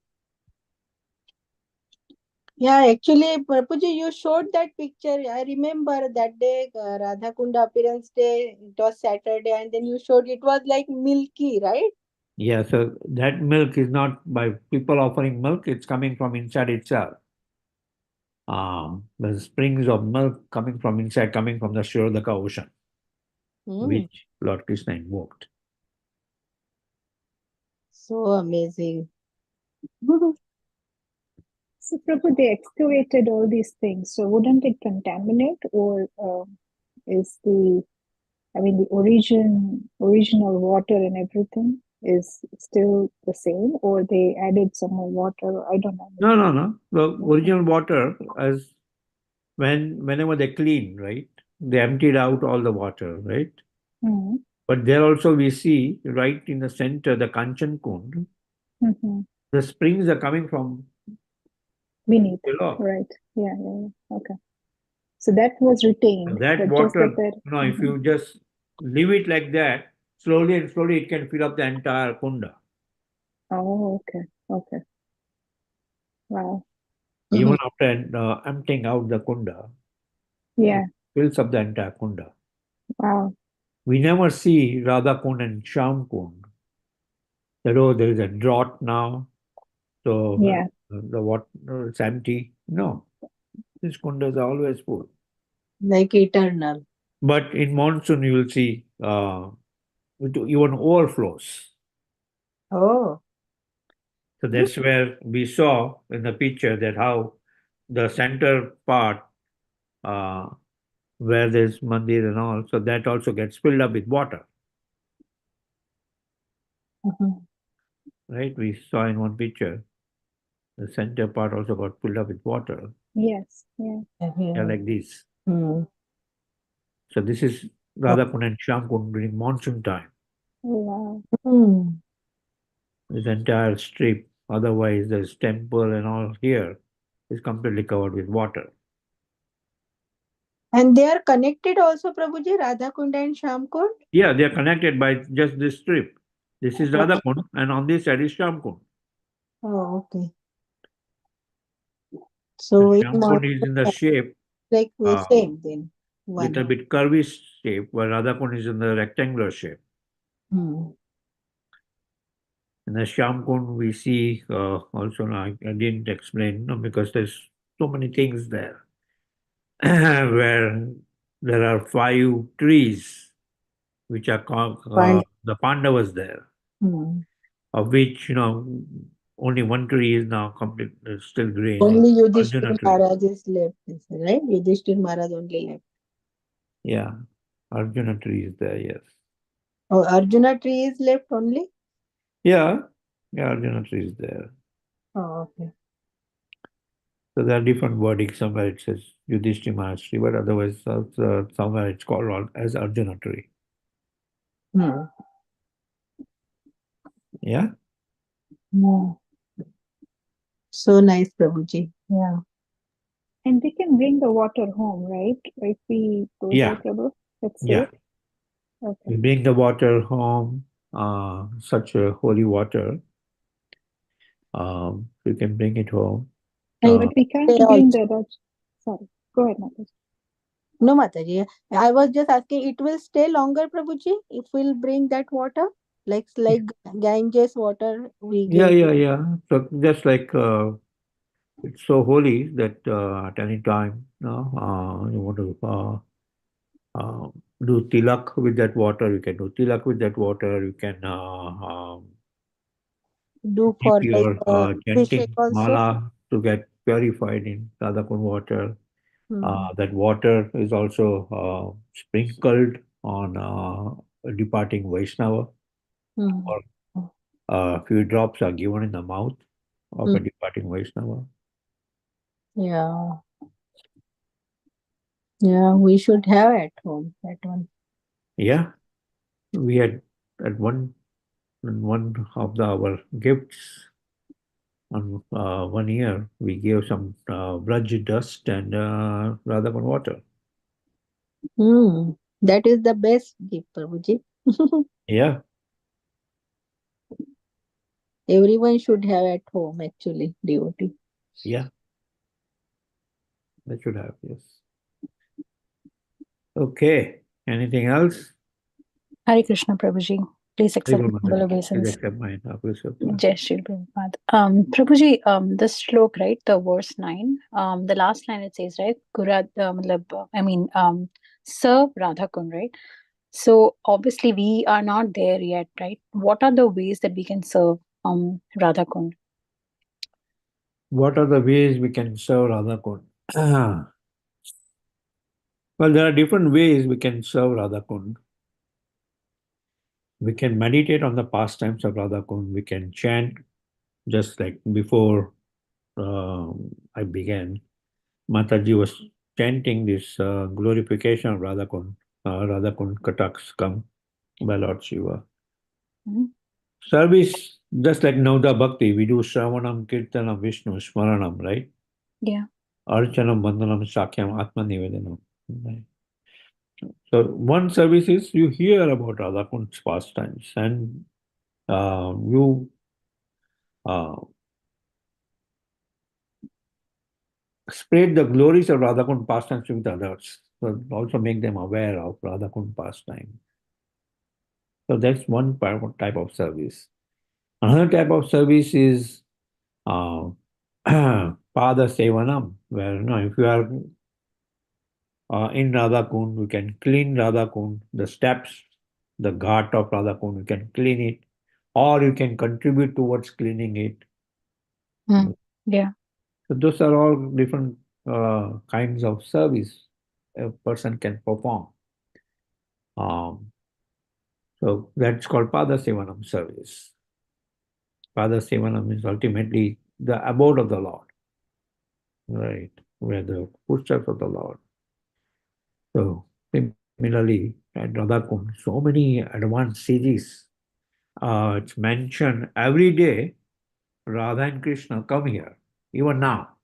Yeah, actually, Prabhuji, you showed that picture. I remember that day, Radhakunda appearance day. It was Saturday, and then you showed it was like milky, right? Yeah, so that milk is not by people offering milk, it's coming from inside itself. The springs of milk coming from inside, coming from the Shirodaka ocean, which Lord Krishna invoked. So amazing. So, Prabhu, they excavated all these things. So, wouldn't it contaminate, or is the, I mean, the original water and everything is still the same, or they added some more water? I don't know. No. The original water, as whenever they clean, right? They emptied out all the water, right? Mm-hmm. But there also we see right in the center, the Kanchan Kund, Mm-hmm. the springs are coming from Beneath, below. right? Yeah. Okay. So that was retained, That but just water, that there. if you just leave it like that, slowly and slowly it can fill up the entire kunda. Oh, okay. Wow. Even after emptying out the kunda, Yeah. fills up the entire kunda. Wow. We never see Radha Kund and Sham Kund that, oh, there is a drought now, so Yeah. the water is empty. No, these kundas are always full. Like eternal. But in monsoon, you will see it even overflows. Oh. So that's where we saw in the picture that how the center part where there's mandir and all, so that also gets filled up with water. Right? We saw in one picture, the center part also got filled up with water. Yes. Yeah. Yeah, like this. Hmm. So this is Radhakund and Shamkund during monsoon time. Oh, wow. Hmm. This entire strip, otherwise there's temple and all here is completely covered with water. And they are connected also, Prabhuji, Radhakund and Shamkund? Yeah, they are connected by just this strip. This is Radhakund and on this side is Shamkund. Oh, okay. And So in Shamkund is in the shape like the same then. with One. a bit curvy shape, where Radhakund is in the rectangular shape. Hmm. In the Shamkund, we see also, I didn't explain because there's so many things there, where there are 5 trees which are called the Pandavas there, of which, only one tree is now complete, still green. Only Arjuna Yudhishthir tree. Maharaj is left, right? Yudhishthir Maharaj only left. Yeah, Arjuna tree is there, yes. Oh, Arjuna tree is left only? Yeah, Arjuna tree is there. Oh, okay. So there are different wordings. Somewhere it says Yudhishthir Maharaj tree, but otherwise somewhere it's called as Arjuna tree. Hmm. Yeah. Hmm. So nice, Prabhuji. Yeah. And we can bring the water home, right? If we go Yeah. there, Prabhu, that's Yeah. it. Okay. We bring the water home, such a holy water. You can bring it home. But we can't bring the. Sorry, go ahead, Mataji. No, Mataji. I was just asking, it will stay longer, Prabhuji, if we'll bring that water? Like Ganges water we get. Yeah. So just like it's so holy that at any time, you want to do tilak with that water, you can do tilak with that water, you can Do dip for like your Abhishek chanting also. mala to get purified in Radhakund water. Hmm. That water is also sprinkled on departing Vaishnava Hmm. or a few drops are given in the mouth of a departing Vaishnava. Yeah. Yeah, we should have at home that one. Yeah, we had at one of our gifts on 1 year, we gave some Braj dust and Radhakund water. That is the best gift, Prabhuji. Yeah, Everyone should have at home, actually, devotee. yeah, that should have, yes. Okay, anything else? Hare Krishna, Prabhuji. Please accept Very my good, humble Mataji. Please obeisance. accept mine. Appreciate. Jai Shri Prabhupada. Prabhuji, the slok, right? The verse 9. The last line it says, right? Serve Radhakund, right? So obviously we are not there yet, right? What are the ways that we can serve Radhakund? What are the ways we can serve Radhakund? Well, there are different ways we can serve Radhakund. We can meditate on the pastimes of Radhakund. We can chant, just like before I began. Mataji was chanting this glorification of Radhakund. Radhakund Kataks come by Lord Shiva. Mhm. Service, just like Nauda Bhakti, we do Shravanam, Kirtanam, Vishnu, Smaranam, right? Yeah. Archanam, Bandhanam, Shakyam, Atma Nivedanam. Right? So one service is you hear about Radhakund's pastimes and you uh, spread the glories of Radhakund pastimes with others. So also make them aware of Radhakund pastime. So that's one type of service. Another type of service is uh, Pada Sevanam, where if you are in Radhakund, we can clean Radhakund, the steps, the ghat of Radhakund, you can clean it, or you can contribute towards cleaning it. Yeah. So those are all different kinds of service a person can perform. So that's called Pada Sevanam service. Pada Sevanam is ultimately the abode of the Lord, right? Where the footsteps of the Lord. So similarly, at Radhakund, so many advanced series. It's mentioned every day, Radha and Krishna come here, even now.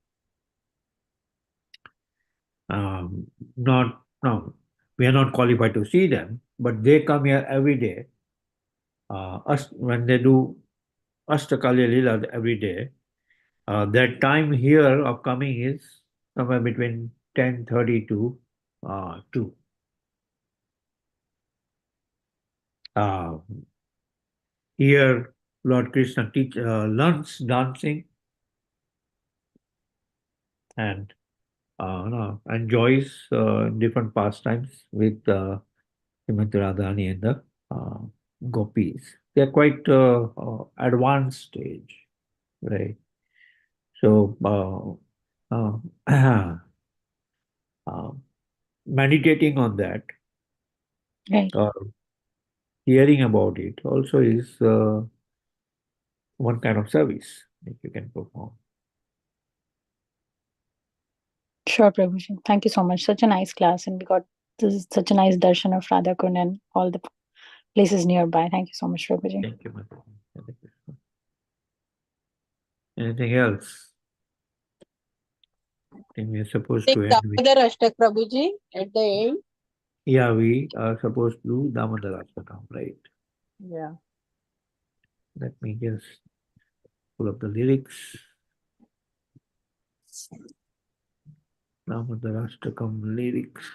Not no, we are not qualified to see them, but they come here every day. When they do Ashtakalya Lila every day, their time here of coming is somewhere between 10:30 to 2. Here, Lord Krishna learns dancing and enjoys different pastimes with Srimati Radhani and the gopis. They are quite advanced stage, right? So, meditating on that Right. or hearing about it also is one kind of service that you can perform. Sure, Prabhuji. Thank you so much. Such a nice class, and we got such a nice darshan of Radhakund and all the places nearby. Thank you so much, Prabhuji. Thank you, Madhupati. Anything else? I think we are supposed to end with. Damodar Ashtak, Prabhuji, at the end. Yeah, we are supposed to do Damodar Ashtakam, right? Yeah. Let me just pull up the lyrics. Damodar Ashtakam lyrics.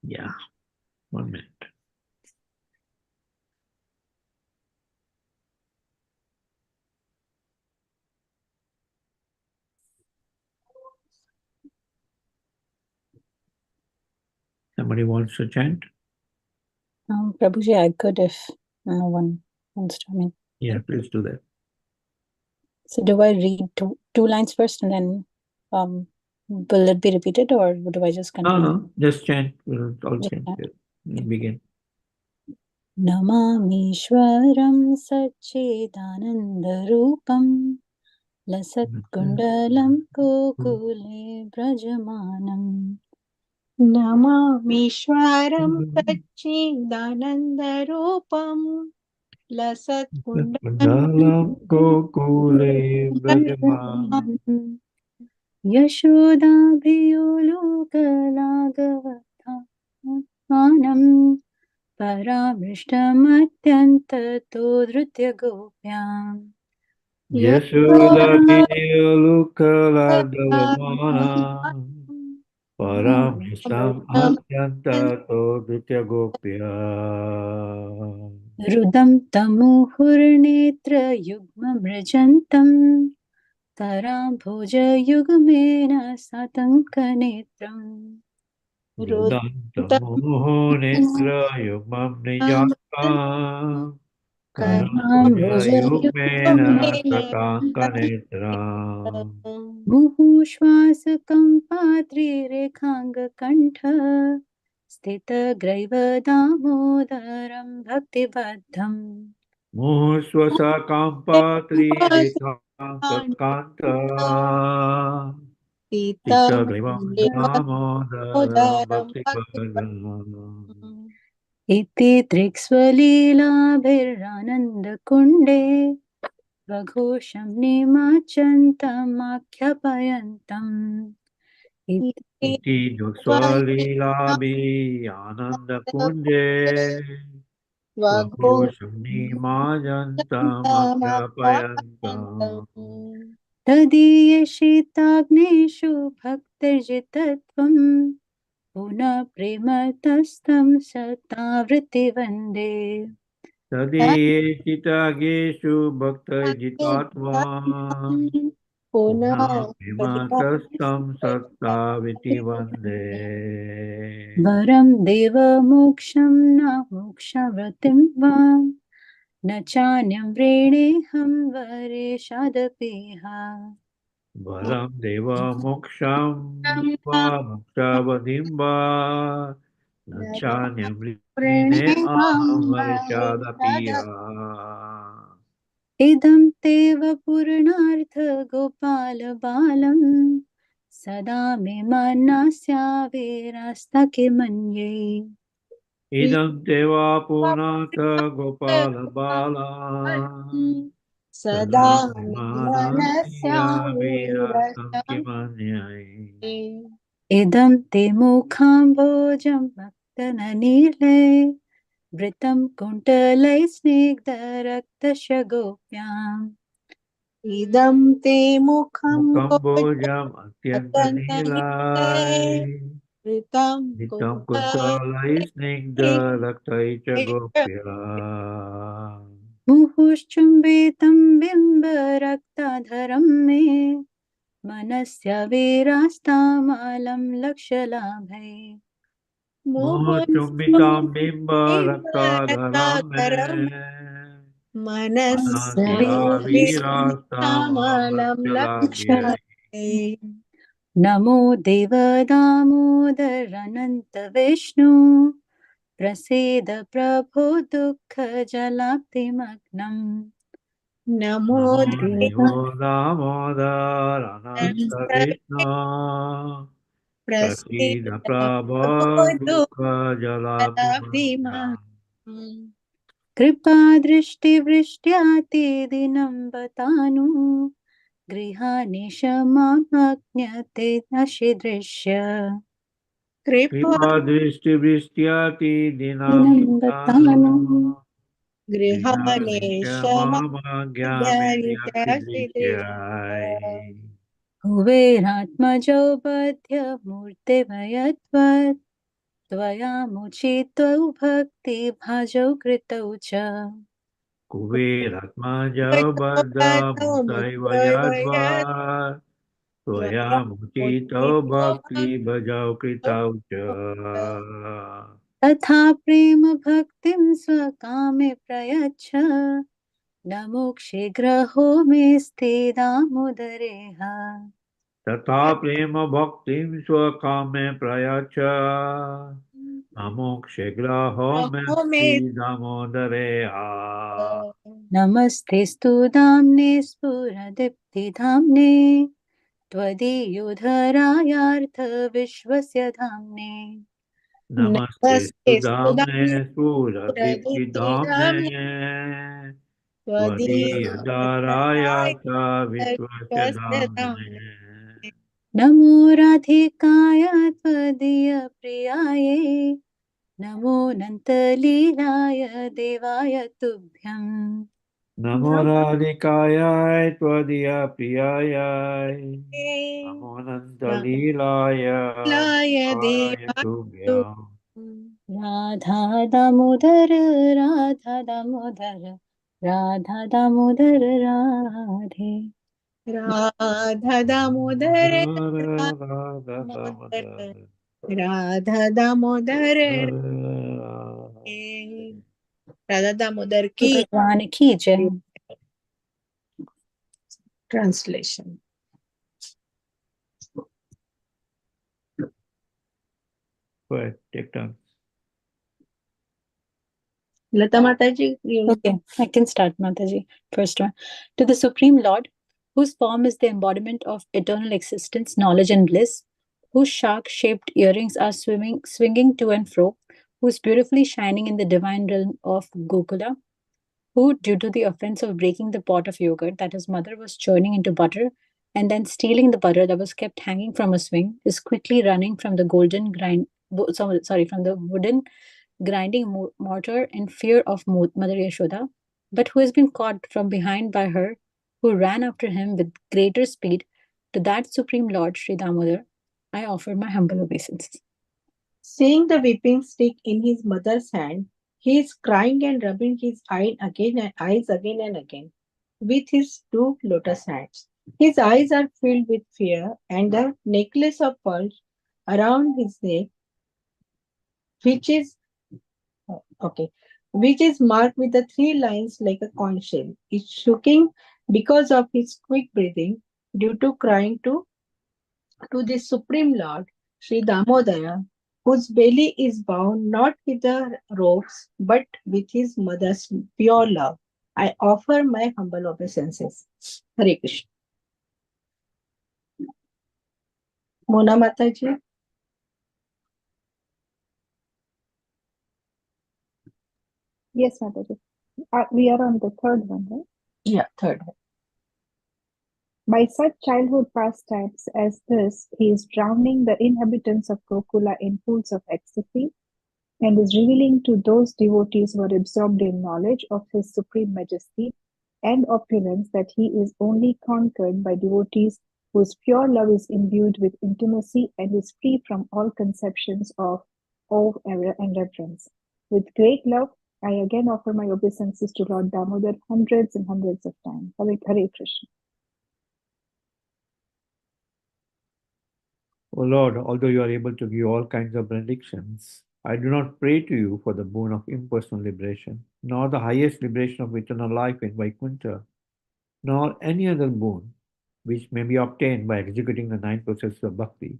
Yeah, 1 minute. Somebody wants to chant? Prabhuji, I could if no one wants to. Yeah, please do that. So do I read two lines first and then will it be repeated, or do I just continue? No, just chant. We'll all Just chant. chant. Begin. नमामीश्वरं सच्चिदानन्दरूपं लसत्कुण्डलं गोकुले व्रजमानम् नमामीश्वरं सच्चिदानन्दरूपं लसत्कुण्डलं गोकुले व्रजमानम् यशोदाभियोलोकलाघवत्थानम् परामृष्टमत्यन्ततो धृत्य गोप्याम् यशोदपिलुकलादवमाना परामृष्टम् अत्यन्ततो द्वितीयगोप्या रुदं तमुहुर्नेत्रयुग्ममृजन्तम् कराम्भोजयुग्मेन सातङ्कनेत्रम् रुदन्तमोहनेत्रयुग्मं निजाता कराम्भुजयुग्मेन शताङ्कनेत्रा मुहुश्वासकम्पात्रिरेखाङ्गकण्ठ स्थितग्रैवदामोदरं भक्तिबद्धम् मुहुश्वसकाम्पात्रिरेखाङ्ककान्ता चित्तग्रीवं दामोदरं भक्तिपदम् इति दृक्स्वलीलाभिरानन्दकुण्डे स्वघोषं निमाचन्तमाख्यापयन्तम् इति स्वलीलाभि आनन्दकुञ्जे स्वघोषं निमाजन्तमख्यापयन्तम् तदीयशीताग्नेषु भक्तिर्जितत्वं पुनः प्रेमतस्तं सतावृत्ति वन्दे तदीयेषितागेषु भक्तजितात्मा पुनः प्रेमतस्तं सत्ताविति वन्दे वरं देवमोक्षं न मोक्षवृत्तिं वा न चान्यं व्रेणेऽहं वरेशादपेह वरं देवमोक्षं वा मोक्षावधिं वा न चान्यं वृणीने अहं वर्षादपीह इदं ते वपुर्णार्थगोपालबालं सदा मे मनस्याविरस्तकिमन्ये इदं ते वा पुनाथ गोपालबाला सदा मानस्याविरस्तं किमन्यै इदं ते मुखाम्भोजं भक्तननीले वृतं कुण्टलैः स्निग्धरक्तशगोप्याम् इदं ते मुखं भोजम् अत्यन्तनीलाय नितं कुन्तलै स्निग्धरक्तै च गोप्या मुहुश्चुम्बितं बिम्बरक्ताधरं मे मनस्य वीरास्तामालं लक्ष्यलाभे मोहचुम्बितां बिम्बरक्ताधरं मे मनस्य वीरास्तामलं लक्ष्यलाभे नमो देवदामोदर विष्णु प्रसीद प्रभो दुःखजलाप्तिमग्नम् नमो देवो दामोदर अनन्त विष्णु प्रसीद प्रभो दुःखजलाभिमग्नम् कृपा दृष्टिवृष्ट्यातिदिनं बतानु गृहाणि क्षमाज्ञते नशिदृश्य कृपा दृष्टिवृष्ट्याति दिनं बतानु गृहाणि गृहाणेशमामज्ञामेन्यखिदृश्याय कुबेरात्मजौ बध्यमूर्तिमयत्वत् त्वया मुचितौ भक्तिभाजौ कृतौ च कुबेरात्मजबद्धमुतैव यद्वा त्वया मुचितो भक्तिभजौ कृतौ च तथा प्रेम भक्तिं स्वकामे प्रयच्छ न मोक्षे ग्रहो मेस्ते दामोदरे हा तथा प्रेम भक्तिं स्वकामे प्रयच्छ अमोक्षे ग्रहो मे दामोदरे आ नमस्तेस्तु दाम्ने स्फुरदीप्तिधाम्ने त्वदीयोधरायार्थ विश्वस्य धाम्ने नमस्ते सुदाम्ने सुदाम्ने स्फुरदीप्तिधाम्ने त्वदीयदाराय च विश्वस्य धाम्ने नमो राधिकाय त्वदीयप्रियायै नमो नन्तलीलाय देवाय तुभ्यम् नमो राधिकाय त्वदीयप्रियाय नमो नन्दलीलाय देवाय तुभ्यम् राधा दामोदर राधा दामोदर राधा दामोदर राधे राधा दामोदर राधा दामोदर राधा दामोदर की भगवान की जय translation. Go ahead, take turns. Lata Mataji, you Okay, I can start, Mataji. First one. To the Supreme Lord, whose form is the embodiment of eternal existence, knowledge, and bliss, whose shark-shaped earrings are swinging to and fro, who is beautifully shining in the divine realm of Gokula, who, due to the offense of breaking the pot of yogurt that his mother was churning into butter and then stealing the butter that was kept hanging from a swing, is quickly running from the from the wooden grinding mortar in fear of Mother Yashoda, but who has been caught from behind by her, who ran after him with greater speed. To that Supreme Lord, Sri Damodar, I offer my humble obeisances. seeing the whipping stick in his mother's hand, he is crying and rubbing his eyes again and again with his two lotus hands. His eyes are filled with fear, and the necklace of pearls around his neck, which is which is marked with the three lines like a conch shell, is shaking because of his quick breathing due to crying to the Supreme Lord, Sri Damodara, whose belly is bound not with the ropes but with his mother's pure love. I offer my humble obeisances. Hare Krishna. Mona Mataji. Yes, Mataji. We are on the third one, right? Yeah, third one. By such childhood pastimes as this, he is drowning the inhabitants of Gokula in pools of ecstasy and is revealing to those devotees who are absorbed in knowledge of his supreme majesty and opulence that he is only conquered by devotees whose pure love is imbued with intimacy and is free from all conceptions of awe and reverence. With great love, I again offer my obeisances to Lord Damodar hundreds and hundreds of times. Hare Krishna. O Lord, although you are able to give all kinds of benedictions, I do not pray to you for the boon of impersonal liberation, nor the highest liberation of eternal life in Vaikuntha, nor any other boon which may be obtained by executing the 9 processes of bhakti.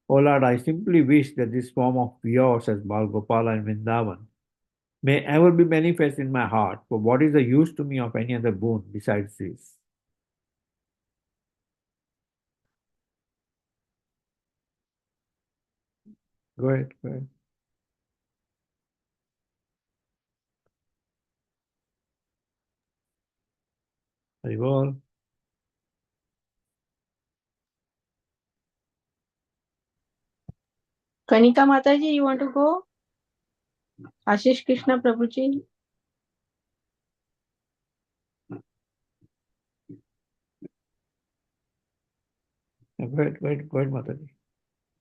O Lord, I simply wish that this form of yours as Bal Gopala and Vrindavan may ever be manifest in my heart, for what is the use to me of any other boon besides this? Go ahead, go ahead. Haribol. Kanika Mataji, you want to go? Ashish Krishna Prabhuji. Go ahead, Mataji.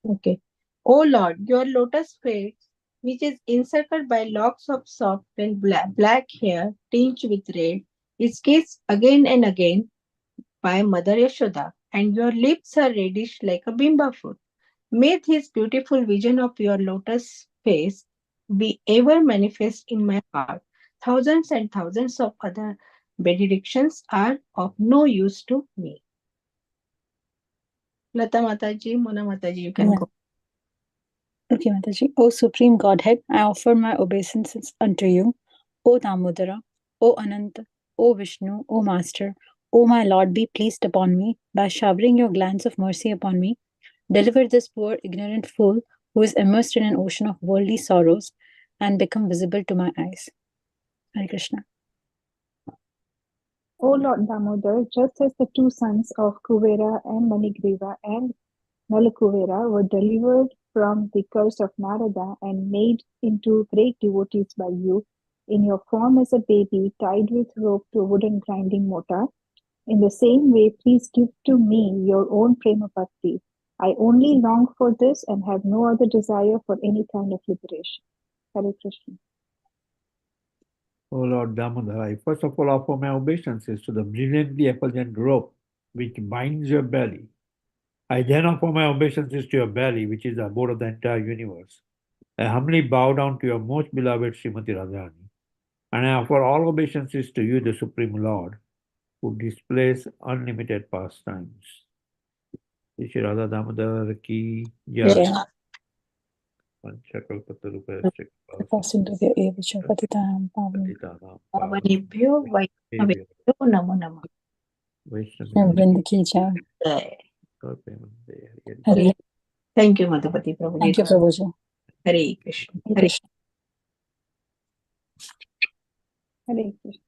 Okay. O Lord, your lotus face, which is encircled by locks of soft and black hair tinged with red, is kissed again and again by Mother Yashoda, and your lips are reddish like a bimba fruit. May this beautiful vision of your lotus face be ever manifest in my heart. Thousands and thousands of other benedictions are of no use to me. Lata Mataji, Mona Mataji, you can Yeah. go. Okay, Mataji. O Supreme Godhead, I offer my obeisances unto you. O Damodara, O Ananta, O Vishnu, O Master, O my Lord, be pleased upon me by showering your glance of mercy upon me. Deliver this poor ignorant fool who is immersed in an ocean of worldly sorrows and become visible to my eyes. Hare Krishna. O Lord Damodar, just as the two sons of Kuvera and Manigriva and Nalakuvera were delivered from the curse of Narada and made into great devotees by you, in your form as a baby tied with rope to a wooden grinding mortar, in the same way, please give to me your own prema bhakti. I only long for this and have no other desire for any kind of liberation. Hare Krishna. O Lord Damodar, I first of all offer my obeisances to the brilliantly effulgent rope which binds your belly. I then offer my obeisances to your belly, which is the abode of the entire universe. I humbly bow down to your most beloved Srimati Radharani, and I offer all obeisances to you, the Supreme Lord, who displays unlimited pastimes. Shri Radha Damodar ki jai. Jai. Panchakalpatarupayasya Sindhuvya eva cha patitanam pavanam Patitanam Pavanebhyo Vaishnavebhyo Namo Namah. Vaishnavim Vrinda ki jai. Jai. Hare Hare. Thank you, Madhupati Prabhu. Thank you, Prabhuji. Hare Krishna. Hare Hare Krishna. Hare Krishna.